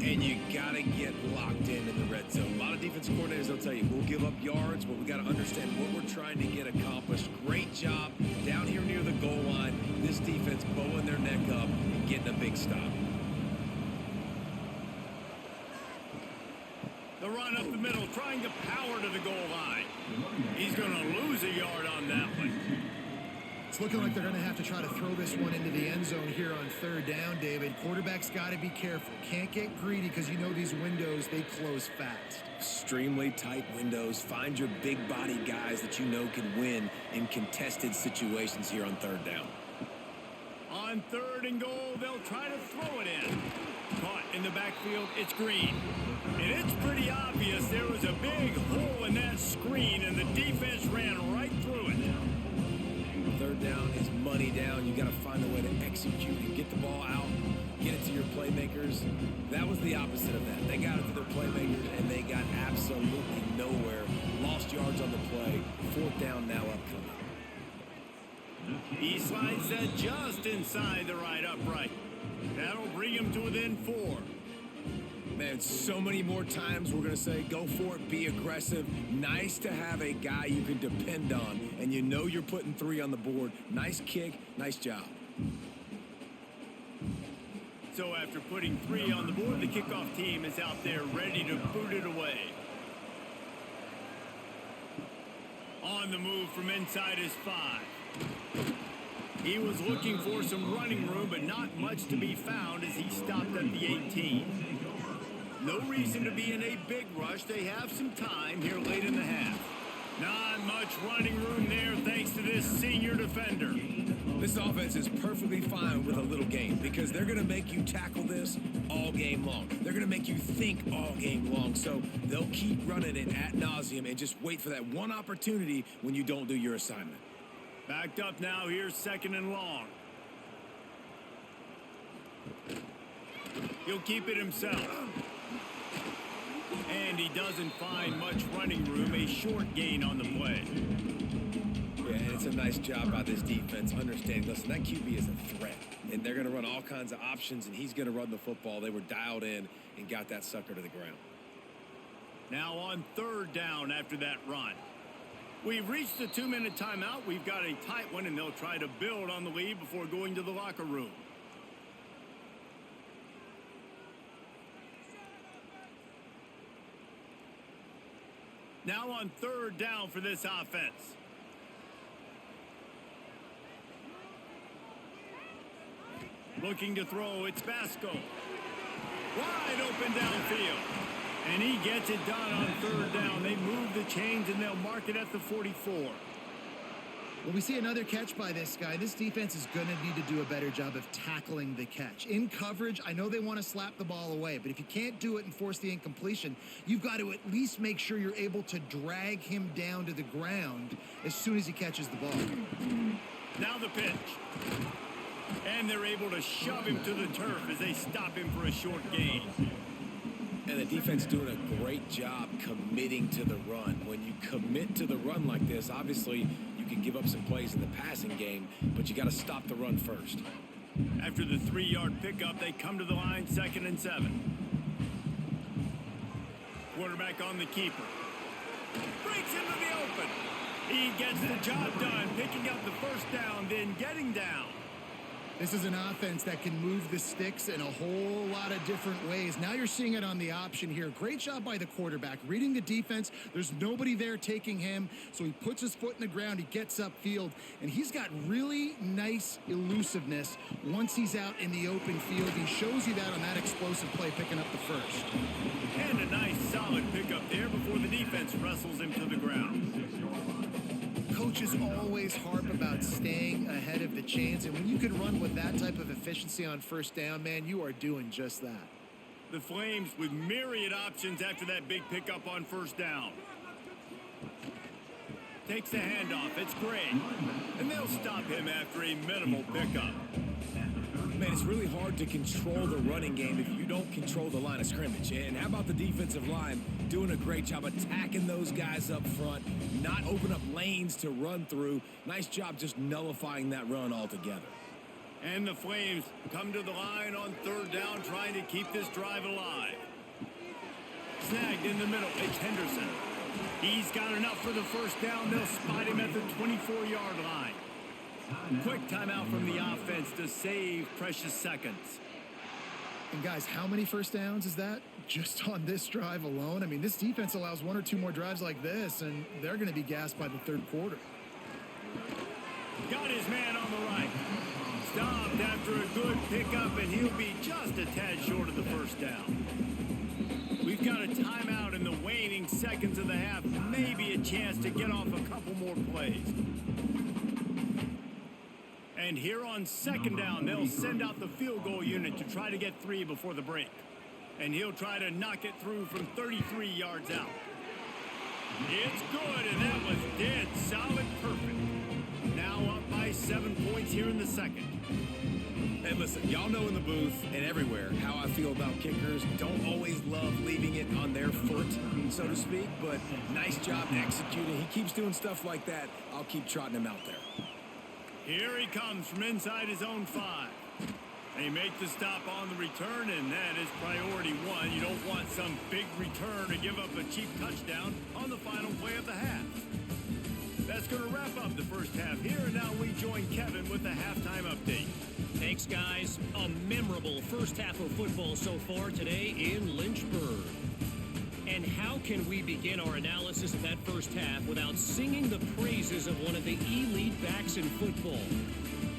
And you got to get locked in the red zone. A lot of defensive coordinators will tell you, we'll give up yards, but we got to understand what we're trying to get accomplished. Great job down here near the goal line. This defense bowing their neck up and getting a big stop. The run up the middle, trying to power to the goal line. He's going to lose a yard on that one. It's looking like they're going to have to try to throw this one into the end zone here on 3rd down, David. Quarterback's got to be careful. Can't get greedy because you know these windows, they close fast. Extremely tight windows. Find your big body guys that you know can win in contested situations here on 3rd down. On 3rd and goal, they'll try to throw it in. Caught in the backfield, it's Green. And it's pretty obvious there was a big hole in that screen, and the defense ran right through it. 3rd down is money down. You got to find a way to execute and get the ball out, get it to your playmakers. That was the opposite of that. They got it to their playmakers, and they got absolutely nowhere. Lost yards on the play. 4th down now upcoming. He slides that just inside the right upright. That'll bring him to within 4. Man, so many more times we're going to say, go for it, be aggressive. Nice to have a guy you can depend on, and you know you're putting 3 on the board. Nice kick, nice job. So after putting 3 on the board, the kickoff team is out there ready to boot it away. On the move from inside his 5. He was looking for some running room, but not much to be found as he stopped at the 18. No reason to be in a big rush. They have some time here late in the half. Not much running room there thanks to this senior defender. This offense is perfectly fine with a little game because they're going to make you tackle this all game long. They're going to make you think all game long. So they'll keep running it ad nauseum and just wait for that one opportunity when you don't do your assignment. Backed up now, here's 2nd and long. He'll keep it himself. And he doesn't find much running room, a short gain on the play. Yeah, and it's a nice job by this defense understanding, listen, that QB is a threat. And they're going to run all kinds of options, and he's going to run the football. They were dialed in and got that sucker to the ground. Now on 3rd down after that run. We've reached the 2-minute timeout. We've got a tight one, and they'll try to build on the lead before going to the locker room. Now on 3rd down for this offense. Looking to throw, it's Vasco. Wide open downfield. And he gets it done on 3rd down. They move the chains, and they'll mark it at the 44. Well, we see another catch by this guy. This defense is going to need to do a better job of tackling the catch. In coverage, I know they want to slap the ball away, but if you can't do it and force the incompletion, you've got to at least make sure you're able to drag him down to the ground as soon as he catches the ball. Now the pitch. And they're able to shove him to the turf as they stop him for a short gain. And the defense doing a great job committing to the run. When you commit to the run like this, obviously you can give up some plays in the passing game, but you got to stop the run first. After the 3-yard pickup, they come to the line, 2nd and 7. Quarterback on the keeper. Breaks into the open. He gets the job done, picking up the 1st down, then getting down. This is an offense that can move the sticks in a whole lot of different ways. Now you're seeing it on the option here. Great job by the quarterback. Reading the defense, there's nobody there taking him, so he puts his foot in the ground, he gets upfield, and he's got really nice elusiveness once he's out in the open field. He shows you that on that explosive play, picking up the 1st. And a nice solid pickup there before the defense wrestles him to the ground. Coaches always harp about staying ahead of the chains, and when you can run with that type of efficiency on 1st down, man, you are doing just that. The Flames with myriad options after that big pickup on 1st down. Takes the handoff, it's Gray. And they'll stop him after a minimal pickup. Man, it's really hard to control the running game if you don't control the line of scrimmage. And how about the defensive line doing a great job attacking those guys up front, not open up lanes to run through. Nice job just nullifying that run altogether. And the Flames come to the line on 3rd down, trying to keep this drive alive. Snagged in the middle, it's Henderson. He's got enough for the 1st down. They'll spot him at the 24-yard line. Quick timeout from the offense to save precious seconds. And guys, how many 1st downs is that just on this drive alone? I mean, this defense allows 1 or 2 more drives like this, and they're going to be gassed by the 3rd quarter. Got his man on the right. Stopped after a good pickup, and he'll be just a tad short of the 1st down. We've got a timeout in the waning seconds of the half. Maybe a chance to get off a couple more plays. And here on 2nd down, they'll send out the field goal unit to try to get 3 before the break. And he'll try to knock it through from 33 yards out. It's good, and that was dead solid perfect. Now up by 7 points here in the 2nd. And listen, y'all know in the booth and everywhere how I feel about kickers. Don't always love leaving it on their foot, so to speak, but nice job executing. He keeps doing stuff like that. I'll keep trotting him out there. Here he comes from inside his own 5. They make the stop on the return, and that is priority one. You don't want some big return to give up a cheap touchdown on the final play of the half. That's going to wrap up the first half here, and now we join Kevin with the halftime update. Thanks, guys. A memorable first half of football so far today in Lynchburg. And how can we begin our analysis of that first half without singing the praises of one of the elite backs in football?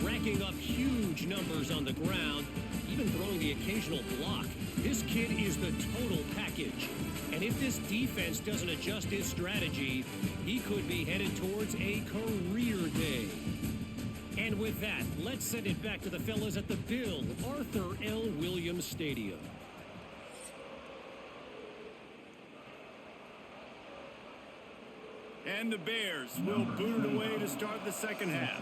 Racking up huge numbers on the ground, even throwing the occasional block. This kid is the total package. And if this defense doesn't adjust his strategy, he could be headed towards a career day. And with that, let's send it back to the fellas at the Bill Arthur L. Williams Stadium. And the Bears will boot it away to start the second half.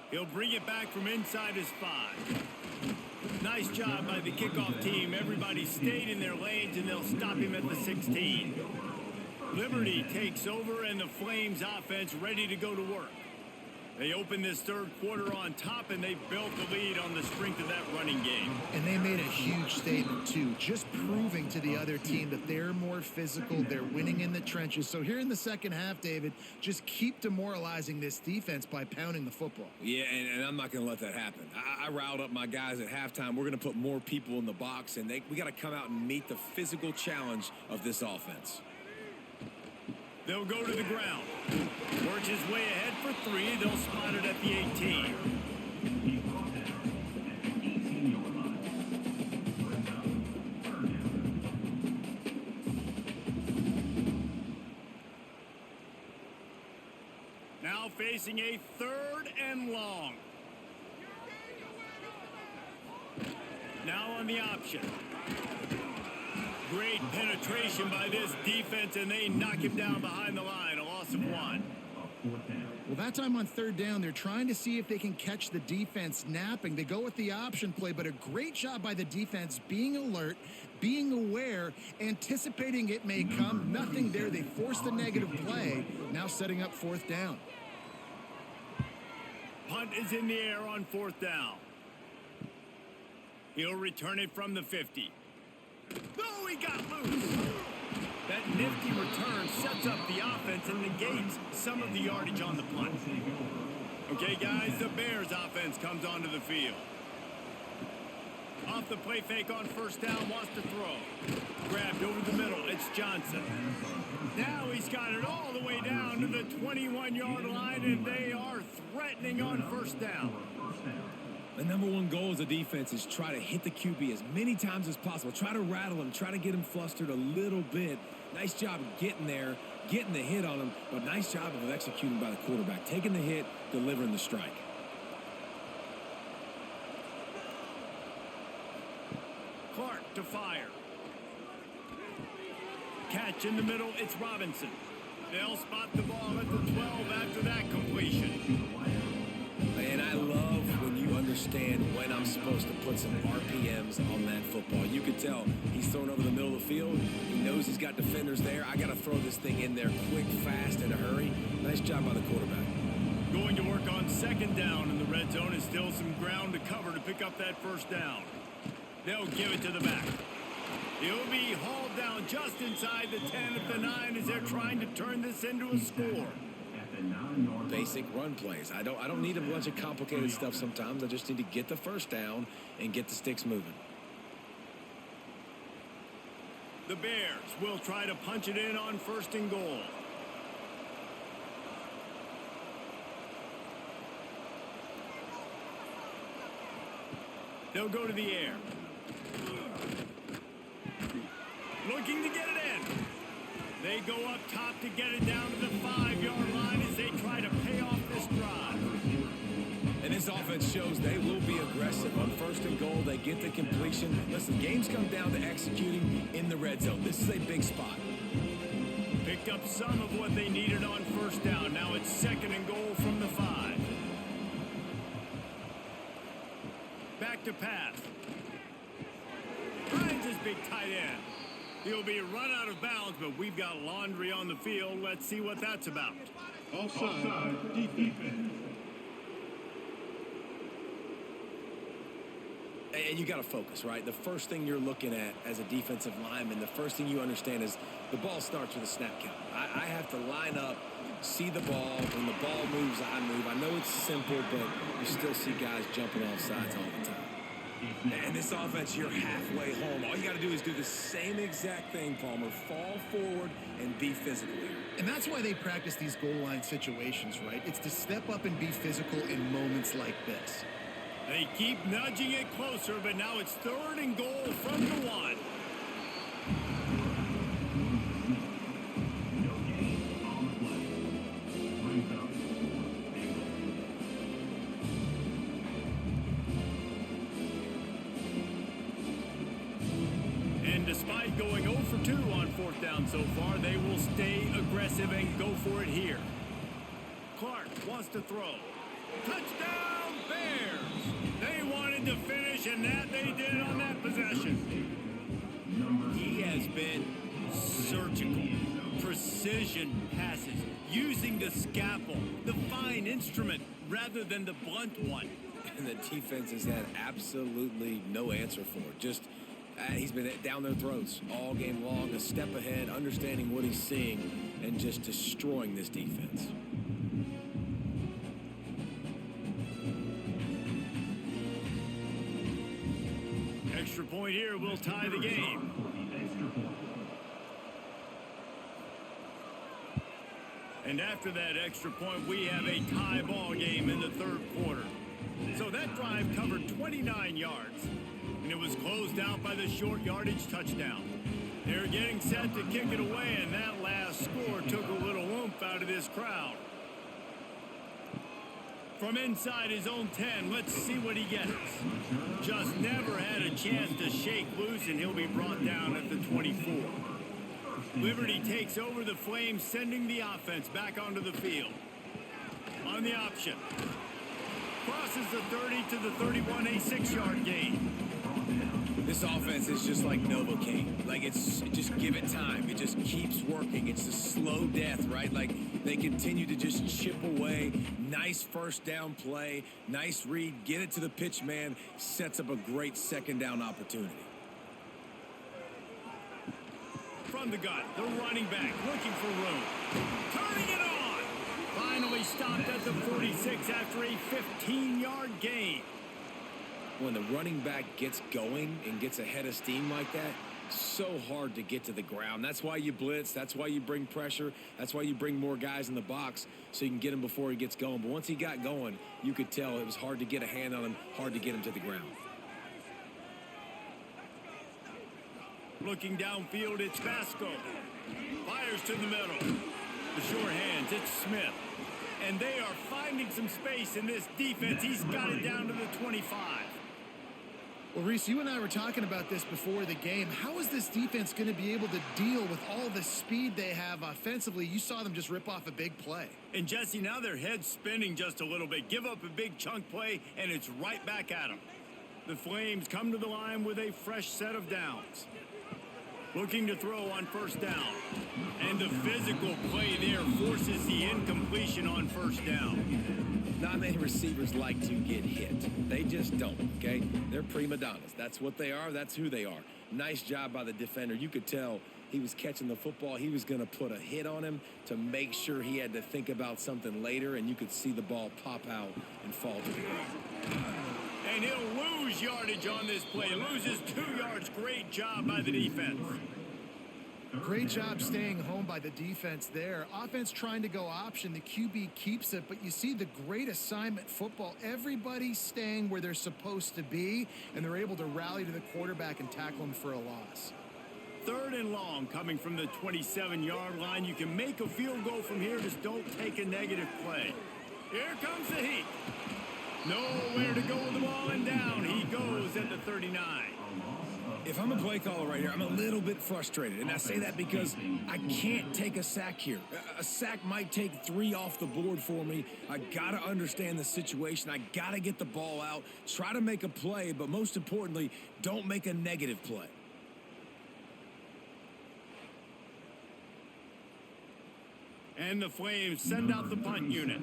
He'll bring it back from inside his 5. Nice job by the kickoff team. Everybody stayed in their lanes, and they'll stop him at the 16. Liberty takes over, and the Flames offense ready to go to work. They open this third quarter on top, and they built the lead on the strength of that running game. And they made a huge statement, too, just proving to the other team that they're more physical, they're winning in the trenches. So here in the second half, David, just keep demoralizing this defense by pounding the football. Yeah, and I'm not going to let that happen. I riled up my guys at halftime. We're going to put more people in the box, and we got to come out and meet the physical challenge of this offense. They'll go to the ground. Works his way ahead for 3. They'll spot it at the 18. Now facing a 3rd and long. Now on the option. Great penetration by this defense, and they knock him down behind the line. A loss of 1. Well, that time on 3rd down, they're trying to see if they can catch the defense napping. They go with the option play, but a great job by the defense being alert, being aware, anticipating it may come. Nothing there. They force the negative play, now setting up 4th down. Punt is in the air on 4th down. He'll return it from the 50. Oh, he got loose. That nifty return sets up the offense and negates some of the yardage on the punt. Okay, guys, the Bears offense comes onto the field. Off the play fake on 1st down, wants to throw. Grabbed over the middle, it's Johnson. Now he's got it all the way down to the 21-yard line, and they are threatening on 1st down. The number one goal as a defense is try to hit the QB as many times as possible. Try to rattle him. Try to get him flustered a little bit. Nice job of getting there, getting the hit on him, but nice job of executing by the quarterback. Taking the hit, delivering the strike. Clark to fire. Catch in the middle, it's Robinson. They'll spot the ball at the 12 after that completion. And I love when you understand when I'm supposed to put some RPMs on that football. You can tell he's thrown over the middle of the field. He knows he's got defenders there. I got to throw this thing in there quick, fast, in a hurry. Nice job by the quarterback. Going to work on 2nd down in the red zone is still some ground to cover to pick up that 1st down. They'll give it to the back. He'll be hauled down just inside the 10 at the 9 as they're trying to turn this into a score. Basic run plays. I don't need a bunch of complicated stuff sometimes. I just need to get the 1st down and get the sticks moving. The Bears will try to punch it in on 1st and goal. They'll go to the air. Looking to get it in. They go up top to get it down to the 5-yard line as they try to pay off this drive. And this offense shows they will be aggressive. On 1st and goal, they get the completion. Listen, games come down to executing in the red zone. This is a big spot. Picked up some of what they needed on 1st down. Now it's 2nd and goal from the 5. Back to pass. Finds his big tight end. He'll be run out of bounds, but we've got laundry on the field. Let's see what that's about. Offside, defense. And you got to focus, right? The first thing you're looking at as a defensive lineman, the first thing you understand is the ball starts with a snap count. I have to line up, see the ball. When the ball moves, I move. I know it's simple, but you still see guys jumping off sides all the time. And this offense, you're halfway home. All you got to do is do the same exact thing, Palmer. Fall forward and be physical here. And that's why they practice these goal line situations, right? It's to step up and be physical in moments like this. They keep nudging it closer, but now it's 3rd and goal from the 1. And despite going 0 for 2 on 4th down so far, they will stay aggressive and go for it here. Clark wants to throw. Touchdown, Bears! They wanted to finish, and that they did on that possession. He has been surgical, precision passes, using the scalpel, the fine instrument, rather than the blunt one. And the defense has had absolutely no answer for it. Just he's been down their throats all game long, a step ahead, understanding what he's seeing, and just destroying this defense. Extra point here will tie the game. And after that extra point, we have a tie ball game in the 3rd quarter. So that drive covered 29 yards, and it was closed out by the short yardage touchdown. They're getting set to kick it away, and that last score took a little oomph out of this crowd. From inside his own 10, let's see what he gets. Just never had a chance to shake loose, and he'll be brought down at the 24. Liberty takes over the Flames, sending the offense back onto the field. On the option. Crosses the 30 to the 31, a 6-yard gain. This offense is just like Novocaine. Like, just give it time. It just keeps working. It's a slow death, right? Like, they continue to just chip away. Nice 1st down play. Nice read. Get it to the pitch man. Sets up a great 2nd down opportunity. From the gun, the running back looking for room. Turning it on. Finally stopped at the 46 after a 15-yard gain. When the running back gets going and gets ahead of steam like that, so hard to get to the ground. That's why you blitz. That's why you bring pressure. That's why you bring more guys in the box so you can get him before he gets going. But once he got going, you could tell it was hard to get a hand on him, hard to get him to the ground. Looking downfield, it's Vasco. Fires to the middle. The short hands, it's Smith. And they are finding some space in this defense. He's got it down to the 25. Well, Reese, you and I were talking about this before the game. How is this defense going to be able to deal with all the speed they have offensively? You saw them just rip off a big play. And, Jesse, now their head's spinning just a little bit. Give up a big chunk play, and it's right back at them. The Flames come to the line with a fresh set of downs. Looking to throw on 1st down. And the physical play there forces the incompletion on 1st down. Not many receivers like to get hit. They just don't, okay? They're prima donnas. That's what they are. That's who they are. Nice job by the defender. You could tell he was catching the football. He was going to put a hit on him to make sure he had to think about something later, and you could see the ball pop out and fall to the ground. And he'll lose yardage on this play. Loses 2 yards. Great job by the defense. Great job staying home by the defense there. Offense trying to go option. The QB keeps it, but you see the great assignment football. Everybody's staying where they're supposed to be, and they're able to rally to the quarterback and tackle him for a loss. 3rd and long coming from the 27-yard line. You can make a field goal from here. Just don't take a negative play. Here comes the heat. Nowhere to go with the ball, and down he goes at the 39. If I'm a play caller right here, I'm a little bit frustrated. And I say that because I can't take a sack here. A sack might take 3 off the board for me. I got to understand the situation. I got to get the ball out, try to make a play, but most importantly, don't make a negative play. And the Flames send out the punt unit.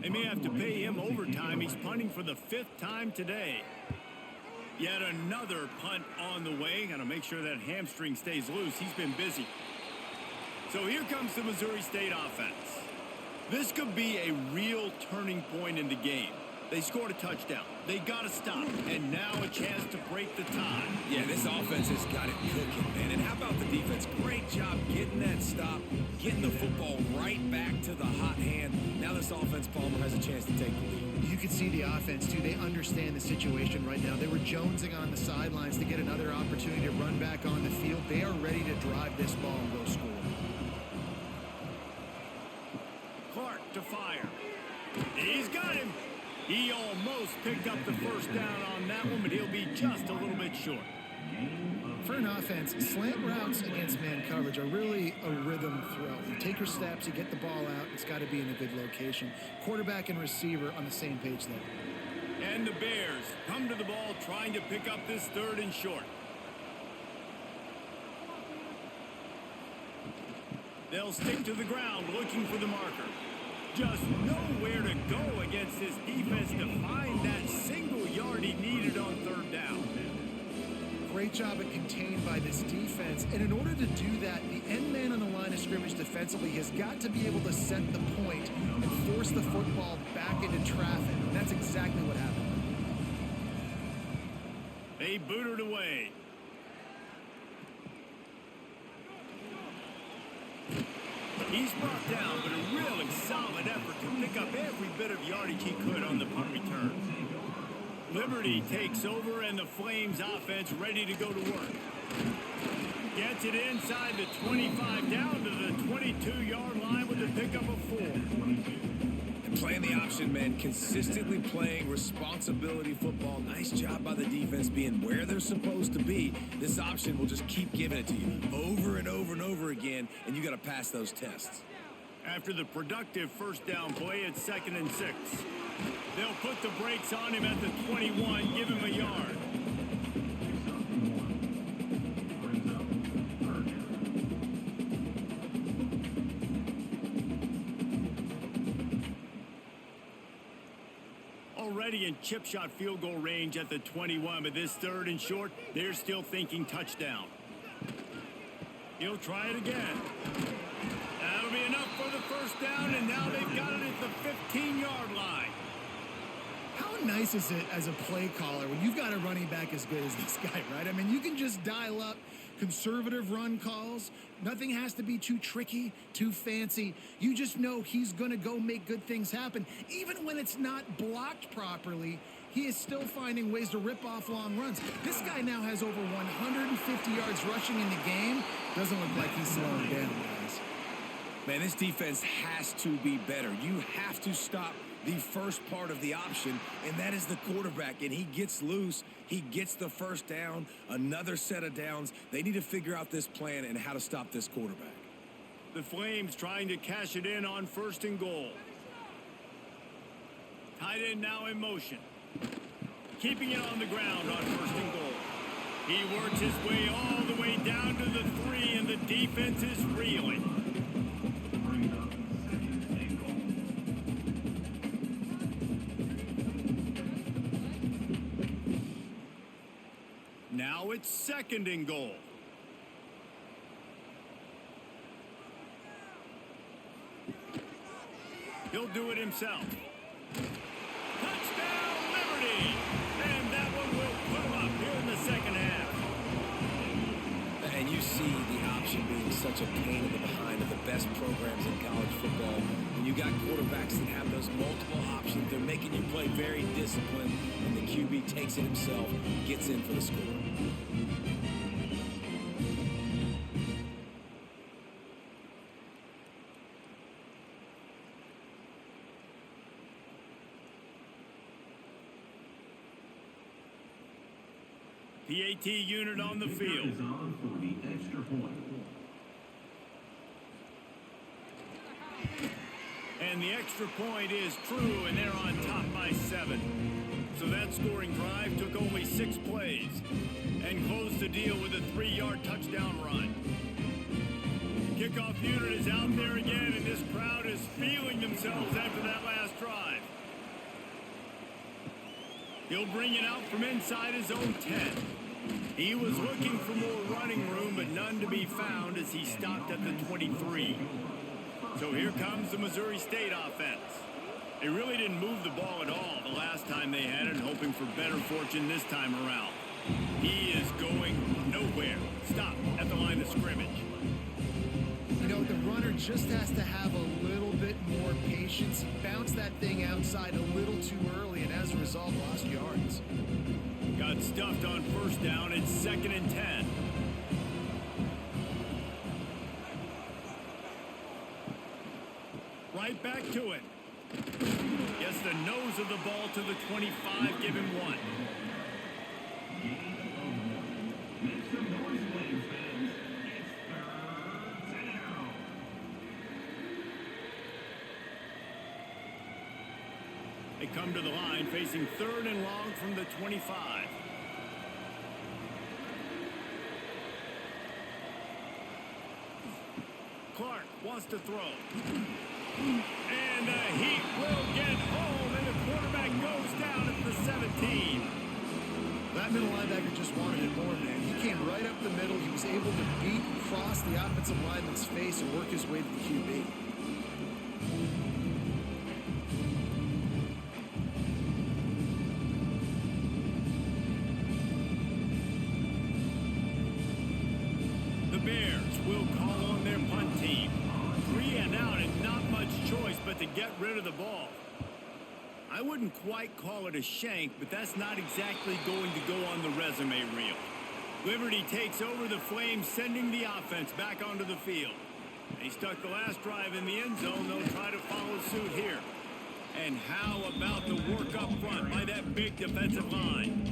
They may have to pay him overtime. He's punting for the 5th time today. Yet another punt on the way. Got to make sure that hamstring stays loose. He's been busy. So here comes the Missouri State offense. This could be a real turning point in the game. They scored a touchdown. They got to stop. And now a chance to break the tie. Yeah, this offense has got it cooking, man. And how about the defense? Great job getting that stop, getting the football right back to the hot hand. Now this offense, Palmer, has a chance to take the lead. You can see the offense, too. They understand the situation right now. They were jonesing on the sidelines to get another opportunity to run back on the field. They are ready to drive this ball and go score. Clark to fire. He's got him. He almost picked up the first down on that one, but he'll be just a little bit short. For an offense, slant routes against man coverage are really a rhythm throw. You take your steps, you get the ball out, it's got to be in a good location. Quarterback and receiver on the same page there. And the Bears come to the ball trying to pick up this 3rd and short. They'll stick to the ground looking for the marker. Just nowhere to go against this defense to find that single yard he needed on 3rd down. Great job at contained by this defense. And in order to do that, the end man on the line of scrimmage defensively has got to be able to set the point and force the football back into traffic. And that's exactly what happened. They boot it away. He's brought down, but a really solid effort to pick up every bit of yardage he could on the punt return. Liberty takes over, and the Flames offense ready to go to work. Gets it inside the 25, down to the 22-yard line with a pickup of 4. And playing the option, man, consistently playing responsibility football. Nice job by the defense being where they're supposed to be. This option will just keep giving it to you over and over and over again, and you got to pass those tests. After the productive first down play, it's 2nd and 6. They'll put the brakes on him at the 21, give him a yard. Already in chip shot field goal range at the 21, but this 3rd and short, they're still thinking touchdown. He'll try it again. That'll be enough for the first down, and now they've got it at the 15-yard line. How nice is it as a play caller when you've got a running back as good as this guy, right? I mean, you can just dial up conservative run calls. Nothing has to be too tricky, too fancy. You just know he's going to go make good things happen. Even when it's not blocked properly, he is still finding ways to rip off long runs. This guy now has over 150 yards rushing in the game. Doesn't look like he's slowing down, guys. Man, this defense has to be better. You have to stop the first part of the option, and that is the quarterback. And he gets loose. He gets the first down, another set of downs. They need to figure out this plan and how to stop this quarterback. The Flames trying to cash it in on 1st and goal. Tight end now in motion. Keeping it on the ground on 1st and goal. He works his way all the way down to the 3, and the defense is reeling. Now it's 2nd and goal. He'll do it himself. Touchdown, Liberty! And that one will put him up here in the 2nd half. And you see the option being such a pain in the behind of the best programs in college football. When you got quarterbacks that have those multiple options, they're making you play very disciplined, and the QB takes it himself, gets in for the score. PAT unit on the field. And the extra point is true, and they're on top by 7. So that scoring drive took only 6 plays and closed the deal with a 3-yard touchdown run. Kickoff unit is out there again, and this crowd is feeling themselves after that last drive. He'll bring it out from inside his own 10. He was looking for more running room, but none to be found as he stopped at the 23. So here comes the Missouri State offense. They really didn't move the ball at all the last time they had it, hoping for better fortune this time around. He is going nowhere. Stop at the line of scrimmage. You know, the runner just has to have a little bit more patience. He bounced that thing outside a little too early, and as a result, lost yards. Got stuffed on first down. It's 2nd and 10. Right back to it. Gets the nose of the ball to the 25. Give him 1. They come to the line facing 3rd and long from the 25. Clark wants to throw. And the Heat will get home, and the quarterback goes down at the 17. That middle linebacker just wanted it more, man. He came right up the middle. He was able to beat across the offensive lineman's face and work his way to the QB. The Bears will call on their punt team. 3 and out and not much choice but to get rid of the ball. I wouldn't quite call it a shank, but that's not exactly going to go on the resume reel. Liberty takes over the Flames, sending the offense back onto the field. They stuck the last drive in the end zone. They'll try to follow suit here. And how about the work up front by that big defensive line?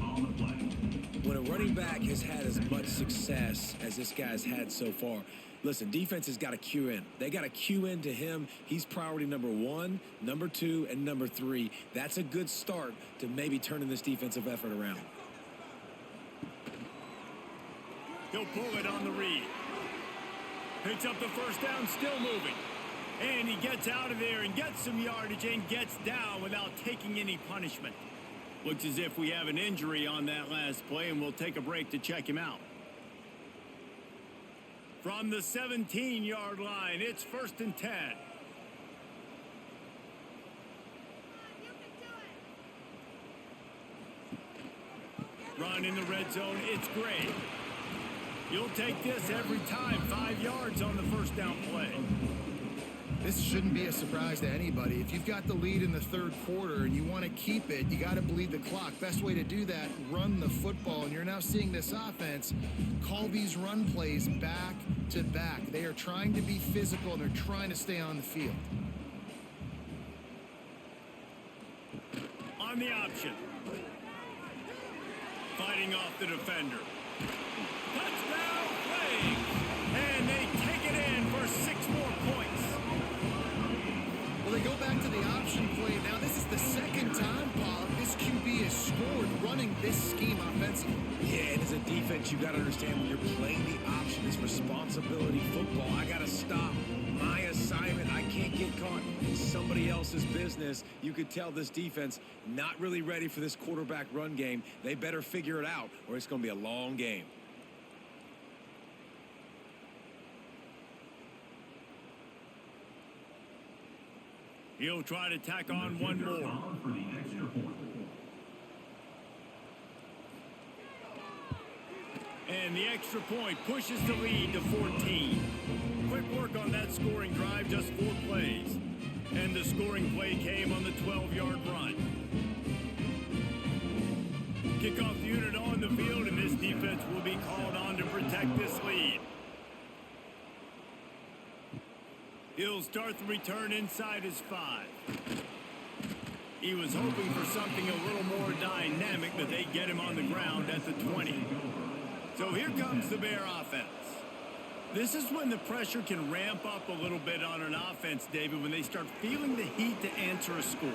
When a running back has had as much success as this guy's had so far, listen, defense has got to cue in. They got to cue in to him. He's priority number 1, number 2, and number 3. That's a good start to maybe turning this defensive effort around. He'll pull it on the read. Picks up the first down, still moving. And he gets out of there and gets some yardage and gets down without taking any punishment. Looks as if we have an injury on that last play, and we'll take a break to check him out. From the 17-yard line, it's 1st and 10. Run in the red zone, it's great. You'll take this every time. 5 yards on the first down play. This shouldn't be a surprise to anybody. If you've got the lead in the 3rd quarter and you want to keep it, you got to bleed the clock. Best way to do that, run the football. And you're now seeing this offense call these run plays back to back. They are trying to be physical, and they're trying to stay on the field. On the option. Fighting off the defender. Touchdown, Flames! And they take it in for 6 more points. Well, they go back to the option play. Now, this is the 2nd time, Paul, this QB has scored running this scheme offensively. Yeah, and as a defense, you got to understand when you're playing the option, it's responsibility football. I got to stop my assignment. I can't get caught in somebody else's business. You could tell this defense not really ready for this quarterback run game. They better figure it out, or it's going to be a long game. He'll try to tack on one more. And the extra point pushes the lead to 14. Quick work on that scoring drive, just 4 plays. And the scoring play came on the 12-yard run. Kickoff unit on the field, and this defense will be called on to protect this lead. He'll start the return inside his 5. He was hoping for something a little more dynamic, but they get him on the ground at the 20. So here comes the Bear offense. This is when the pressure can ramp up a little bit on an offense, David, when they start feeling the heat to answer a score.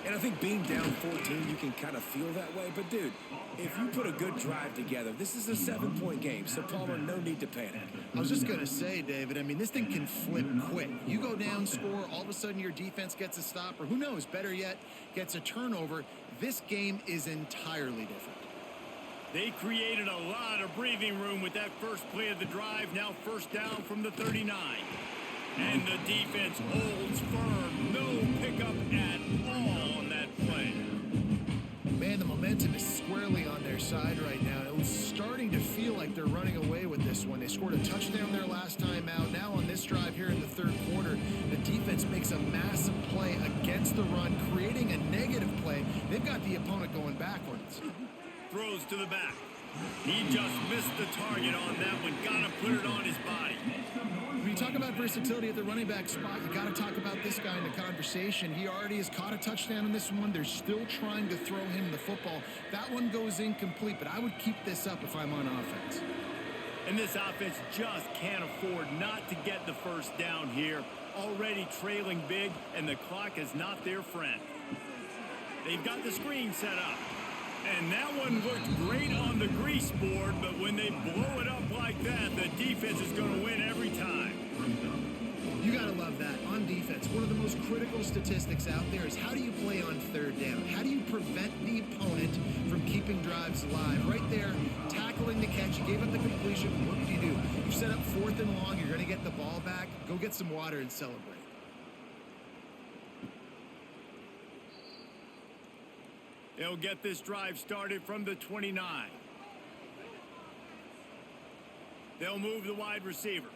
And I think being down 14, you can kind of feel that way. But, dude, if you put a good drive together, this is a 7-point game. So, Palmer, no need to panic. I was just going to say, David, I mean, this thing can flip quick. You go down, score, all of a sudden your defense gets a stop, or who knows, better yet, gets a turnover. This game is entirely different. They created a lot of breathing room with that first play of the drive. Now first down from the 39. And the defense holds firm. No pickup at all on that play. Man, the momentum is squarely on their side right now. It was starting to feel like they're running away with this one. They scored a touchdown their last time out. Now on this drive here in the third quarter, the defense makes a massive play against the run, creating a negative play. They've got the opponent going backwards. Throws to the back. He just missed the target on that one. Got to put it on his body. When you talk about versatility at the running back spot, you got to talk about this guy in the conversation. He already has caught a touchdown in this one. They're still trying to throw him the football. That one goes incomplete, but I would keep this up if I'm on offense. And this offense just can't afford not to get the first down here. Already trailing big, and the clock is not their friend. They've got the screen set up. And that one looked great on the grease board, but when they blow it up like that, the defense is going to win every time. You got to love that. On defense, one of the most critical statistics out there is how do you play on third down? How do you prevent the opponent from keeping drives alive? Right there, tackling the catch. You gave up the completion. What did you do? You set up 4th and long. You're going to get the ball back. Go get some water and celebrate. They'll get this drive started from the 29. They'll move the wide receiver.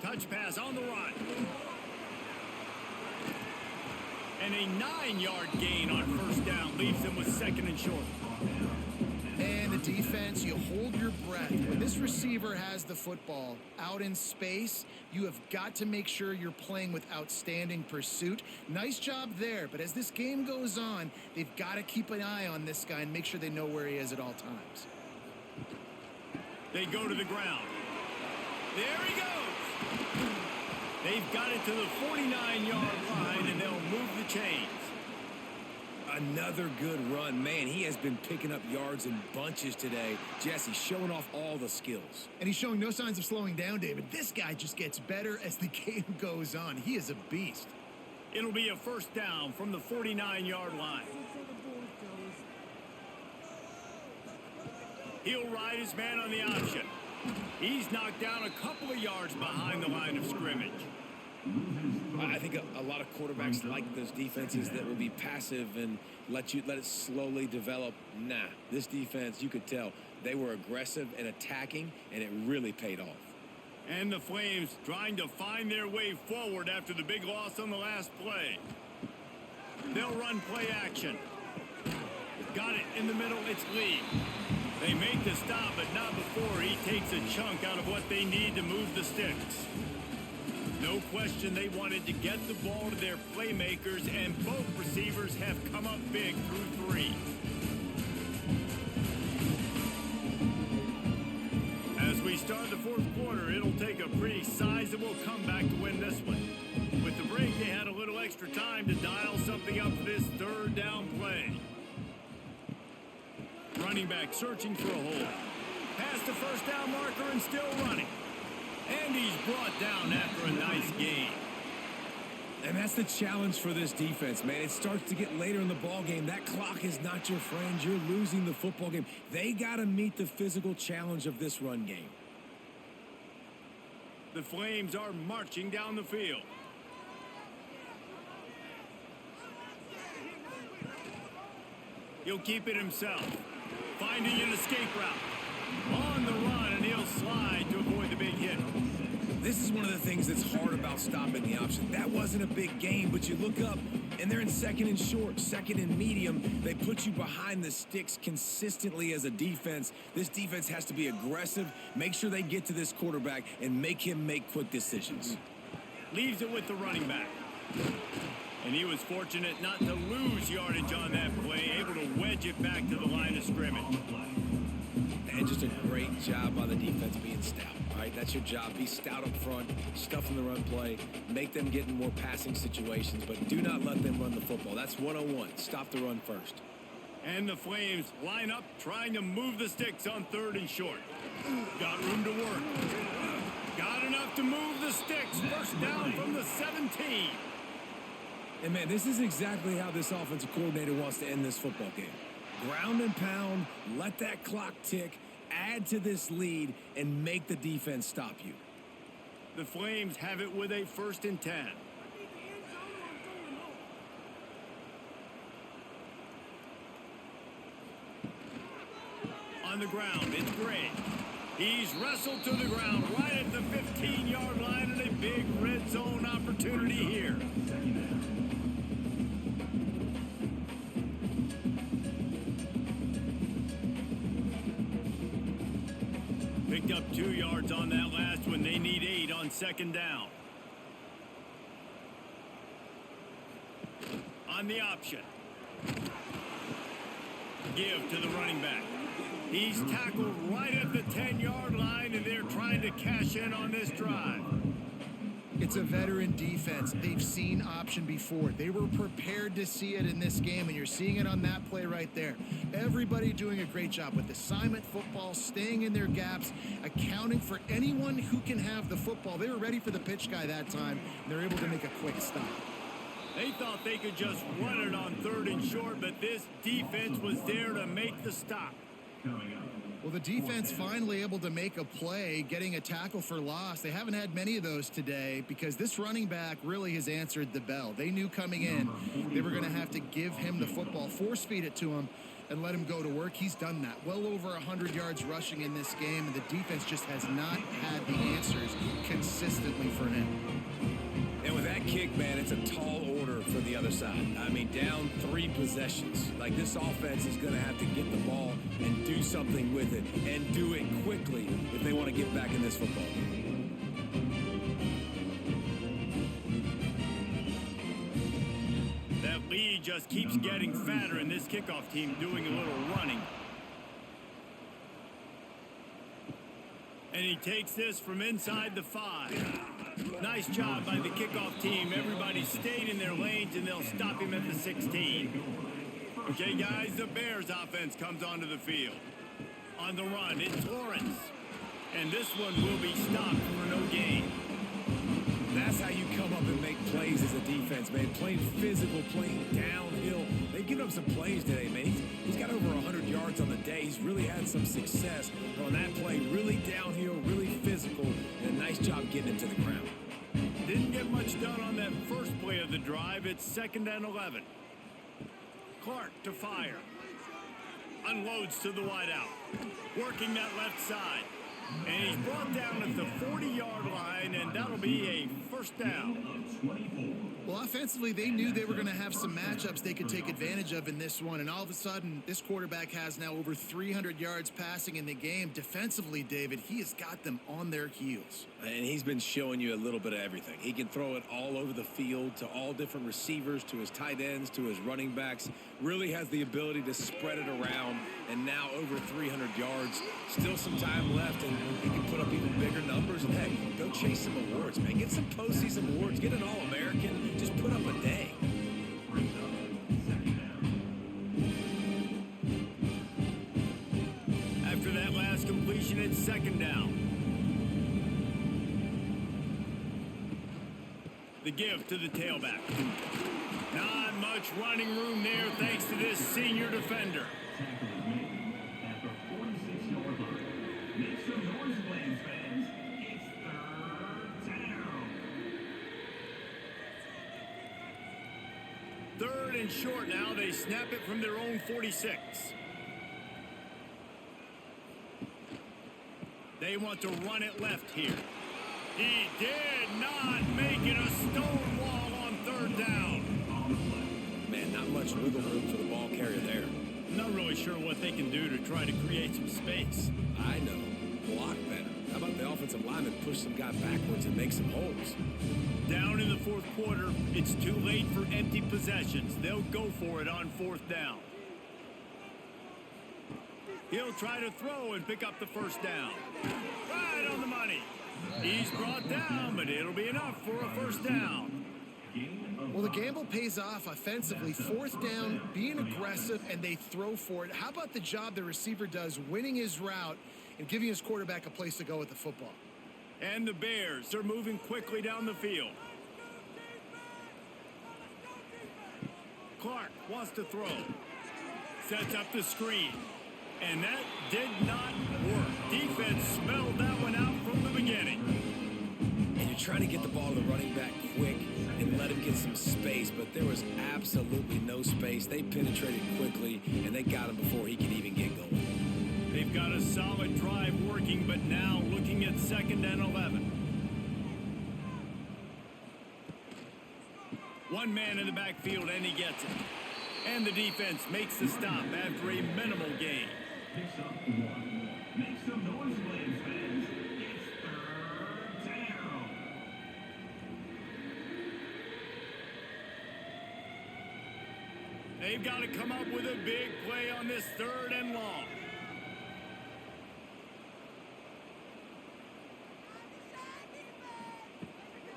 Touch pass on the run. And a 9-yard gain on first down leaves them with 2nd and short. And the defense, you hold your breath. When this receiver has the football out in space, you have got to make sure you're playing with outstanding pursuit. Nice job there, but as this game goes on, they've got to keep an eye on this guy and make sure they know where he is at all times. They go to the ground. There he goes. They've got it to the 49-yard line, and they'll move the chains. Another good run. Man, he has been picking up yards in bunches today. Jesse showing off all the skills. And he's showing no signs of slowing down, David. This guy just gets better as the game goes on. He is a beast. It'll be a first down from the 49-yard line. He'll ride his man on the option. He's knocked down a couple of yards behind the line of scrimmage. I think a lot of quarterbacks like those defenses that will be passive and let it slowly develop. Nah, this defense, you could tell, they were aggressive and attacking, and it really paid off. And the Flames trying to find their way forward after the big loss on the last play. They'll run play action. Got it in the middle, it's Lee. They make the stop, but not before he takes a chunk out of what they need to move the sticks. No question they wanted to get the ball to their playmakers, and both receivers have come up big through 3. As we start the fourth quarter, it'll take a pretty sizable comeback to win this one. With the break, they had a little extra time to dial something up for this third down play. Running back searching for a hole. Past the first down marker and still running. And he's brought down after a nice gain. And that's the challenge for this defense, man. It starts to get later in the ball game. That clock is not your friend. You're losing the football game. They got to meet the physical challenge of this run game. The Flames are marching down the field. He'll keep it himself. Finding an escape route. On the run, and he'll slide to avoid the big hit. This is one of the things that's hard about stopping the option. That wasn't a big gain, but you look up, and they're in 2nd and short, 2nd and medium. They put you behind the sticks consistently as a defense. This defense has to be aggressive, make sure they get to this quarterback, and make him make quick decisions. Leaves it with the running back. And he was fortunate not to lose yardage on that play, able to wedge it back to the line of scrimmage. And just a great job by the defense being stout. All right, that's your job. Be stout up front, stuff in the run play, make them get in more passing situations, but do not let them run the football. That's 101. Stop the run first. And the Flames line up, trying to move the sticks on 3rd and short. Got room to work. Got enough to move the sticks. First down from the 17. And, man, this is exactly how this offensive coordinator wants to end this football game. Ground and pound, let that clock tick, add to this lead, and make the defense stop you. The Flames have it with a 1st and 10. On the ground, it's Gray. He's wrestled to the ground right at the 15-yard line, and a big red zone opportunity here. Picked up 2 yards on that last one. They need 8 on 2nd down. On the option. Give to the running back. He's tackled right at the 10-yard line, and they're trying to cash in on this drive. It's a veteran defense. They've seen option before. They were prepared to see it in this game, and you're seeing it on that play right there. Everybody doing a great job with assignment football, staying in their gaps, accounting for anyone who can have the football. They were ready for the pitch guy that time, and they're able to make a quick stop. They thought they could just run it on 3rd and short, but this defense was there to make the stop. Well, the defense finally able to make a play, getting a tackle for loss. They haven't had many of those today because this running back really has answered the bell. They knew coming in they were going to have to give him the football, force feed it to him, and let him go to work. He's done that. Well over 100 yards rushing in this game, and the defense just has not had the answers consistently for him. And with that kick, man, it's a tall order for the other side. I mean, down 3 possessions. Like, this offense is going to have to get the ball and do something with it, and do it quickly if they want to get back in this football game. That lead just keeps getting fatter, and this kickoff team doing a little running. And he takes this from inside the 5. Nice job by the kickoff team. Everybody stayed in their lanes, and they'll stop him at the 16. Okay, guys, the Bears offense comes onto the field. On the run, it's Lawrence. And this one will be stopped for no gain. That's how you come up and make plays as a defense, man. Playing physical, playing downhill. They've given up some plays today, man. He's got over 100 yards on the day. He's really had some success. But on that play, really downhill, really physical, and a nice job getting it to the ground. Didn't get much done on that first play of the drive. It's 2nd and 11. Clark to fire. Unloads to the wideout. Working that left side. And he's brought down at the 40-yard line, and that'll be a 1st down. Well, offensively, they knew they were going to have some matchups they could take advantage of in this one, and all of a sudden, this quarterback has now over 300 yards passing in the game. Defensively, David, he has got them on their heels. And he's been showing you a little bit of everything. He can throw it all over the field to all different receivers, to his tight ends, to his running backs. Really has the ability to spread it around, and now over 300 yards. Still some time left, and he can put up even bigger numbers. And, heck, go chase some awards, man. Get some postseason awards. Get an All-American. Just put up a day. After that last completion, it's 2nd down. The give to the tailback. Not much running room there thanks to this senior defender. Third and short now. They snap it from their own 46. They want to run it left here. He did not make it a stone wall on 3rd down. Man, not much wiggle room for the ball carrier there. I'm not really sure what they can do to try to create some space. I know. Block better. How about the offensive lineman push some guy backwards and make some holes? Down in the 4th quarter, it's too late for empty possessions. They'll go for it on 4th down. He'll try to throw and pick up the first down. Right on the money. He's brought down, but it'll be enough for a first down. Well, the gamble pays off offensively. Fourth down, being aggressive, and they throw for it. How about the job the receiver does winning his route and giving his quarterback a place to go with the football? And the Bears are moving quickly down the field. Clark wants to throw. Sets up the screen. And that did not work. Defense smelled that one out from the beginning. And you're trying to get the ball to the running back quick and let him get some space, but there was absolutely no space. They penetrated quickly, and they got him before he could even get going. They've got a solid drive working, but now looking at 2nd and 11. One man in the backfield, and he gets it. And the defense makes the stop after a minimal gain. Make some noise, Flames fans. It's 3rd down. They've got to come up with a big play on this 3rd and long.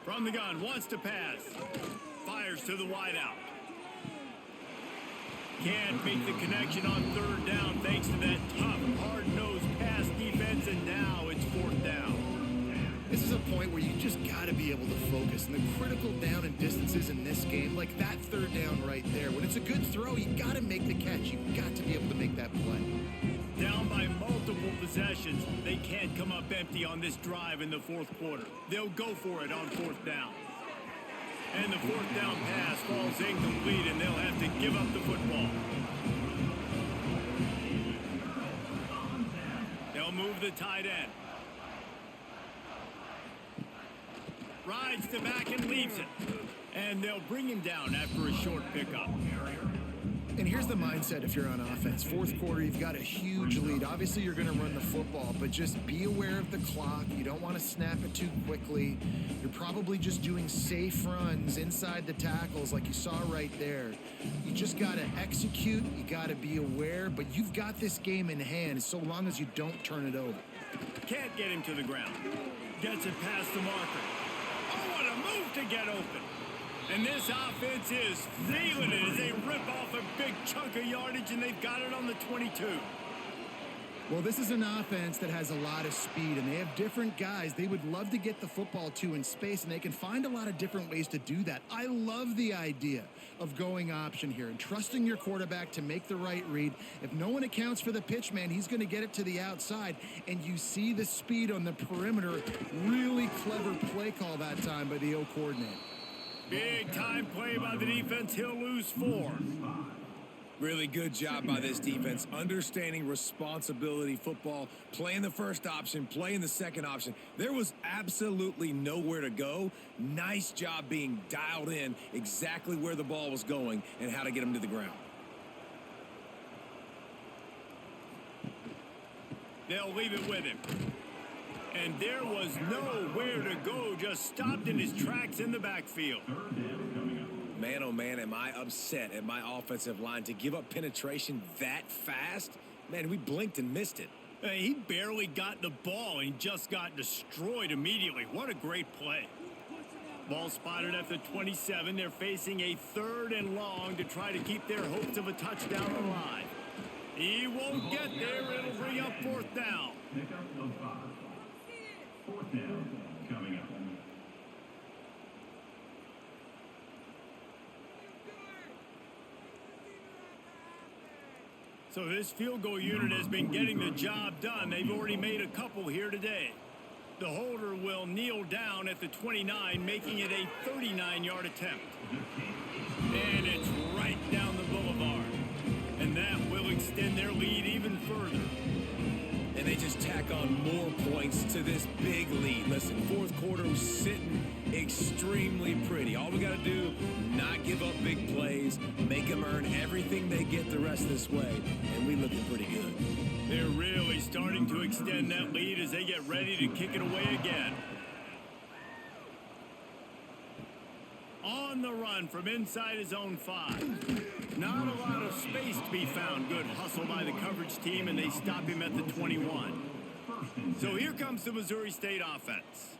From the gun, wants to pass. Fires to the wideout. Can't make the connection on 3rd down thanks to that tough, hard-nosed pass defense, and now it's 4th down. This is a point where you just got to be able to focus. And the critical down and distances in this game, like that 3rd down right there, when it's a good throw, you got to make the catch. You've got to be able to make that play. Down by multiple possessions, they can't come up empty on this drive in the 4th quarter. They'll go for it on 4th down. And the 4th down pass falls incomplete, and they'll have to give up the football. They'll move the tight end. Rides to back and leaves it. And they'll bring him down after a short pickup. And here's the mindset if you're on offense. 4th quarter, you've got a huge lead. Obviously, you're going to run the football, but just be aware of the clock. You don't want to snap it too quickly. You're probably just doing safe runs inside the tackles like you saw right there. You just got to execute. You got to be aware, but you've got this game in hand so long as you don't turn it over. Can't get him to the ground. Gets it past the marker. Oh, what a move to get open. And this offense is feeling it as they rip off a big chunk of yardage, and they've got it on the 22. Well, this is an offense that has a lot of speed, and they have different guys they would love to get the football to in space, and they can find a lot of different ways to do that. I love the idea of going option here and trusting your quarterback to make the right read. If no one accounts for the pitch, man, he's going to get it to the outside, and you see the speed on the perimeter. Really clever play call that time by the O coordinator. Big time play by the defense. He'll lose 4. Really good job by this defense, understanding responsibility football, playing the first option, playing the second option. There was absolutely nowhere to go. Nice job being dialed in exactly where the ball was going and how to get him to the ground. They'll leave it with him. And there was nowhere to go, just stopped in his tracks in the backfield. Man, oh man, am I upset at my offensive line to give up penetration that fast? Man, we blinked and missed it. He barely got the ball, and he just got destroyed immediately. What a great play. Ball spotted at the 27. They're facing a 3rd and long to try to keep their hopes of a touchdown alive. He won't get there. It'll bring up 4th down. Pick up the 5. 4th down coming up. So this field goal unit has been getting the job done. They've already made a couple here today. The holder will kneel down at the 29, making it a 39-yard attempt. And it's right down the boulevard. And that will extend their lead even further. And they just tack on more points to this big lead. Listen, 4th quarter was sitting extremely pretty. All we got to do, not give up big plays, make them earn everything they get the rest of this way, and we looking pretty good. They're really starting to extend that lead as they get ready to kick it away again. On the run from inside his own 5. Not a lot of space to be found. Good hustle by the coverage team, and they stop him at the 21. So here comes the Missouri State offense.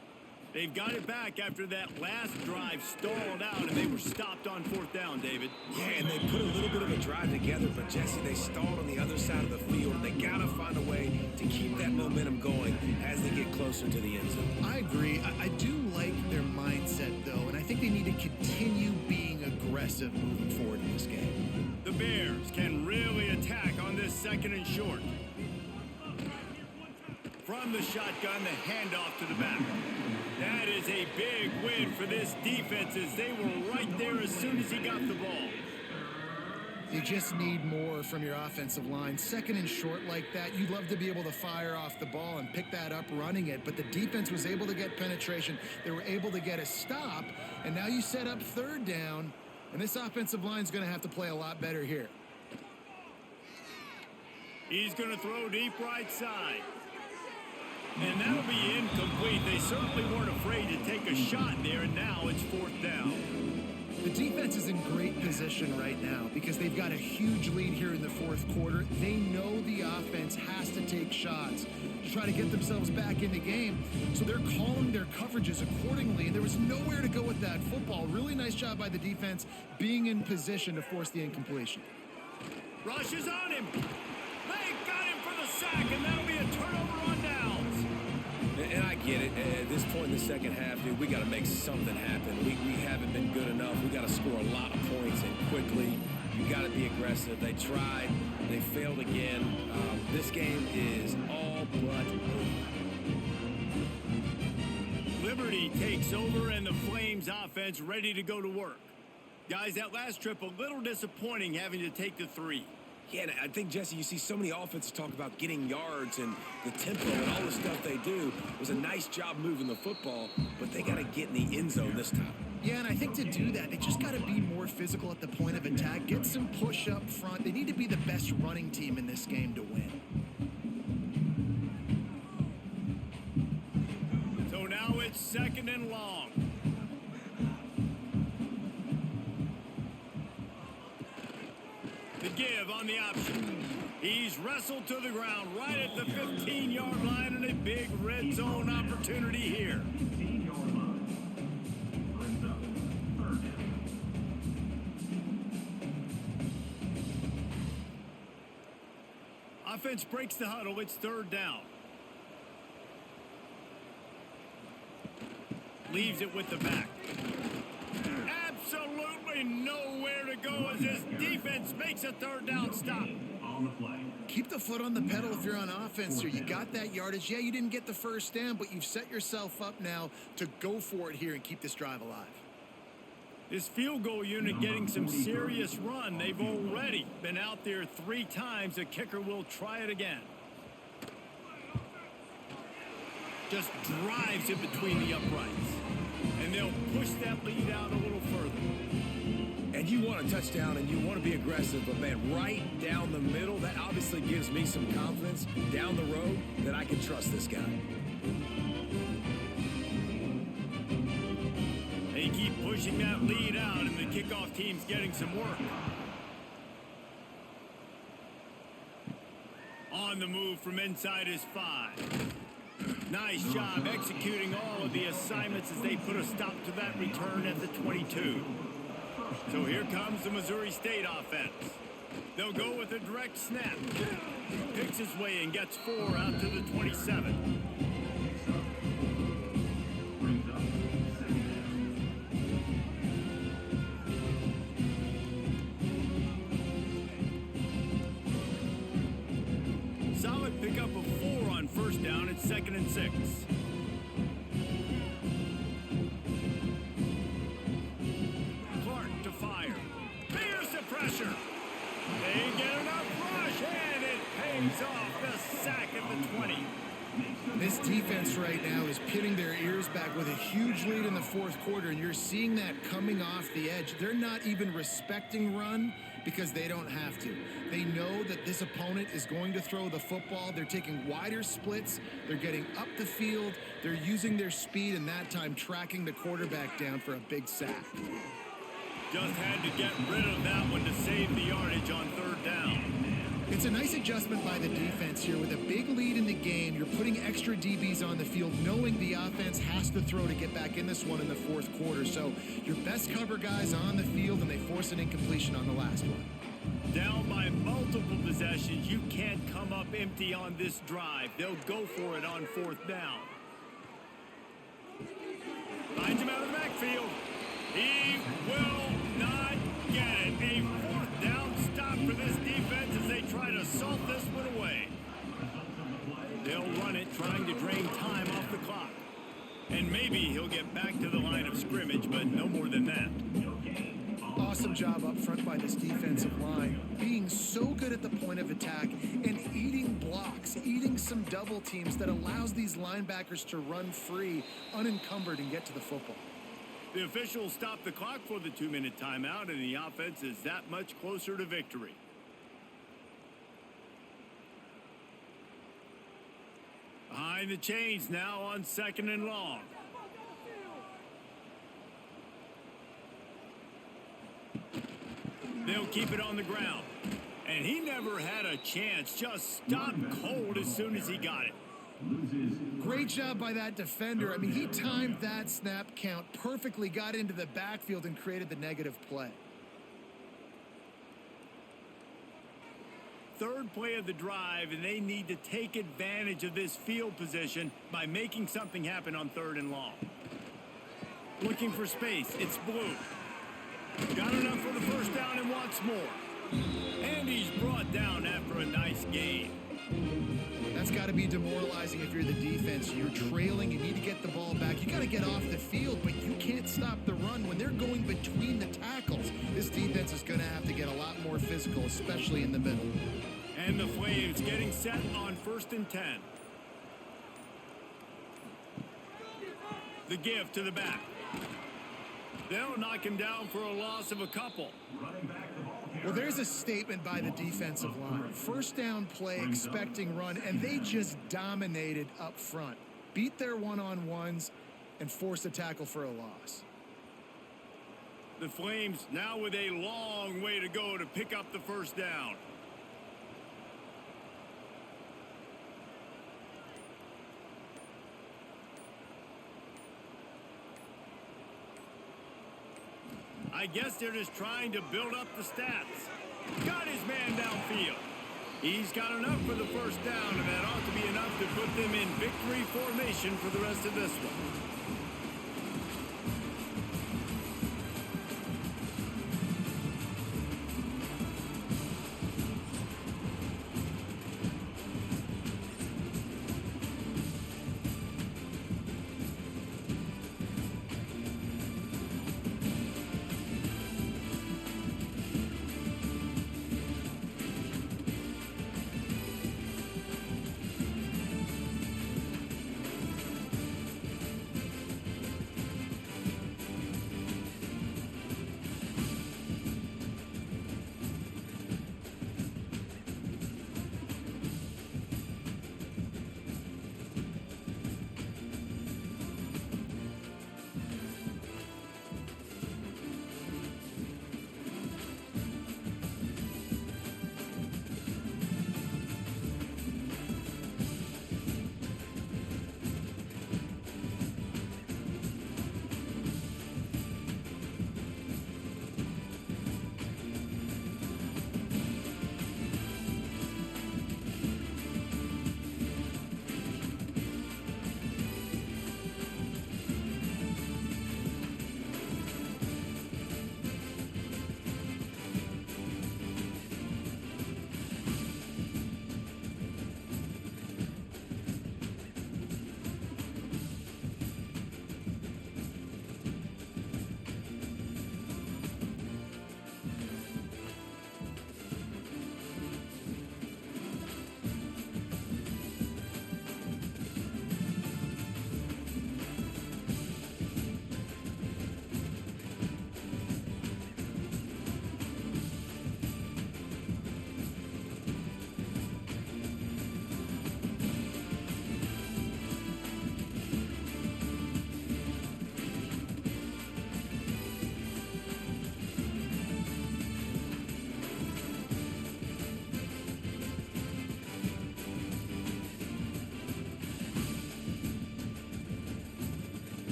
They've got it back after that last drive stalled out, and they were stopped on 4th down, David. Yeah, and they put a little bit of a drive together, but Jesse, they stalled on the other side of the field. They got to find a way to keep that momentum going as they get closer to the end zone. I agree. I do like their mindset, though, and I think they need to continue being aggressive moving forward in this game. The Bears can really attack on this 2nd and short. From the shotgun, the handoff to the back. That is a big win for this defense as they were right there as soon as he got the ball. You just need more from your offensive line. 2nd and short like that, you'd love to be able to fire off the ball and pick that up running it, but the defense was able to get penetration. They were able to get a stop, and now you set up 3rd down, and this offensive line is going to have to play a lot better here. He's going to throw deep right side. And that'll be incomplete. They certainly weren't afraid to take a shot there, and now it's 4th down. The defense is in great position right now because they've got a huge lead here in the 4th quarter. They know the offense has to take shots to try to get themselves back in the game, so they're calling their coverages accordingly, and there was nowhere to go with that football. Really nice job by the defense being in position to force the incompletion. Rush is on him. They got him for the sack, and that'll be a turnover on downs. And I get it. At this point in the 2nd half, dude, we got to make something happen. We haven't been good enough. We got to score a lot of points and quickly. You got to be aggressive. They tried. They failed again. This game is all but over. Liberty takes over, and the Flames offense ready to go to work. Guys, that last trip a little disappointing having to take the 3. Yeah, and I think, Jesse, you see so many offenses talk about getting yards and the tempo and all the stuff they do. It was a nice job moving the football, but they got to get in the end zone this time. Yeah, and I think to do that, they just got to be more physical at the point of attack, get some push up front. They need to be the best running team in this game to win. So now it's 2nd and long. The give on the option. He's wrestled to the ground right at the 15-yard line, and a big red zone opportunity here. 15-yard line. Brings up 3rd down. Offense breaks the huddle. It's 3rd down. Leaves it with the back. Absolutely nowhere to go as this defense makes a 3rd down stop. On the play. Keep the foot on the pedal if you're on offense here. You got that yardage. Yeah, you didn't get the 1st down, but you've set yourself up now to go for it here and keep this drive alive. This field goal unit getting some serious run. They've already been out there 3 times. The kicker will try it again. Just drives it between the uprights. And they'll push that lead out a little further. And you want a touchdown and you want to be aggressive, but man, right down the middle, that obviously gives me some confidence down the road that I can trust this guy. They keep pushing that lead out, and the kickoff team's getting some work. On the move from inside his 5. Nice job executing all of the assignments as they put a stop to that return at the 22. So here comes the Missouri State offense. They'll go with a direct snap. Picks his way and gets 4 out to the 27. Solid pickup of 4 on 1st down. It's 2nd and 6. Clark to fire. Fierce the pressure. They get enough rush, and it pays off the sack at the 20. This defense right now is pitting their ears back with a huge lead in the 4th quarter, and you're seeing that coming off the edge. They're not even respecting run because they don't have to. They know that this opponent is going to throw the football. They're taking wider splits. They're getting up the field. They're using their speed, and that time tracking the quarterback down for a big sack. Just had to get rid of that one to save the yardage on third down. It's a nice adjustment by the defense here. With a big lead in the game, you're putting extra DBs on the field, knowing the offense has to throw to get back in this one in the fourth quarter. So your best cover guys on the field, and they force an incompletion on the last one. Down by multiple possessions, you can't come up empty on this drive. They'll go for it on fourth down. Finds him out of the backfield. He will not get it. A fourth down stop for this defense as they try to salt this one away. They'll run it, trying to drain time off the clock. And maybe he'll get back to the line of scrimmage, but no more than that. Awesome job up front by this defensive line, being so good at the point of attack and eating blocks, eating some double teams that allows these linebackers to run free, unencumbered, and get to the football. The officials stop the clock for the 2-minute timeout, and the offense is that much closer to victory. Behind the chains now on 2nd and long. They'll keep it on the ground. And he never had a chance. Just stopped cold as soon as he got it. Great job by that defender. I mean, he timed that snap count perfectly, got into the backfield, and created the negative play. Third play of the drive, and they need to take advantage of this field position by making something happen on 3rd and long. Looking for space. It's Blue. Got enough for the first down and wants more. And he's brought down after a nice gain. That's got to be demoralizing if you're the defense. You're trailing, you need to get the ball back. You got to get off the field, but you can't stop the run when they're going between the tackles. This defense is going to have to get a lot more physical, especially in the middle. And the Flames getting set on 1st and 10. The give to the back. They'll knock him down for a loss of a couple. Well, there's a statement by the defensive line. First down play, expecting run, and they just dominated up front. Beat their one-on-ones and forced a tackle for a loss. The Flames now with a long way to go to pick up the first down. I guess they're just trying to build up the stats. Got his man downfield. He's got enough for the first down, and that ought to be enough to put them in victory formation for the rest of this one.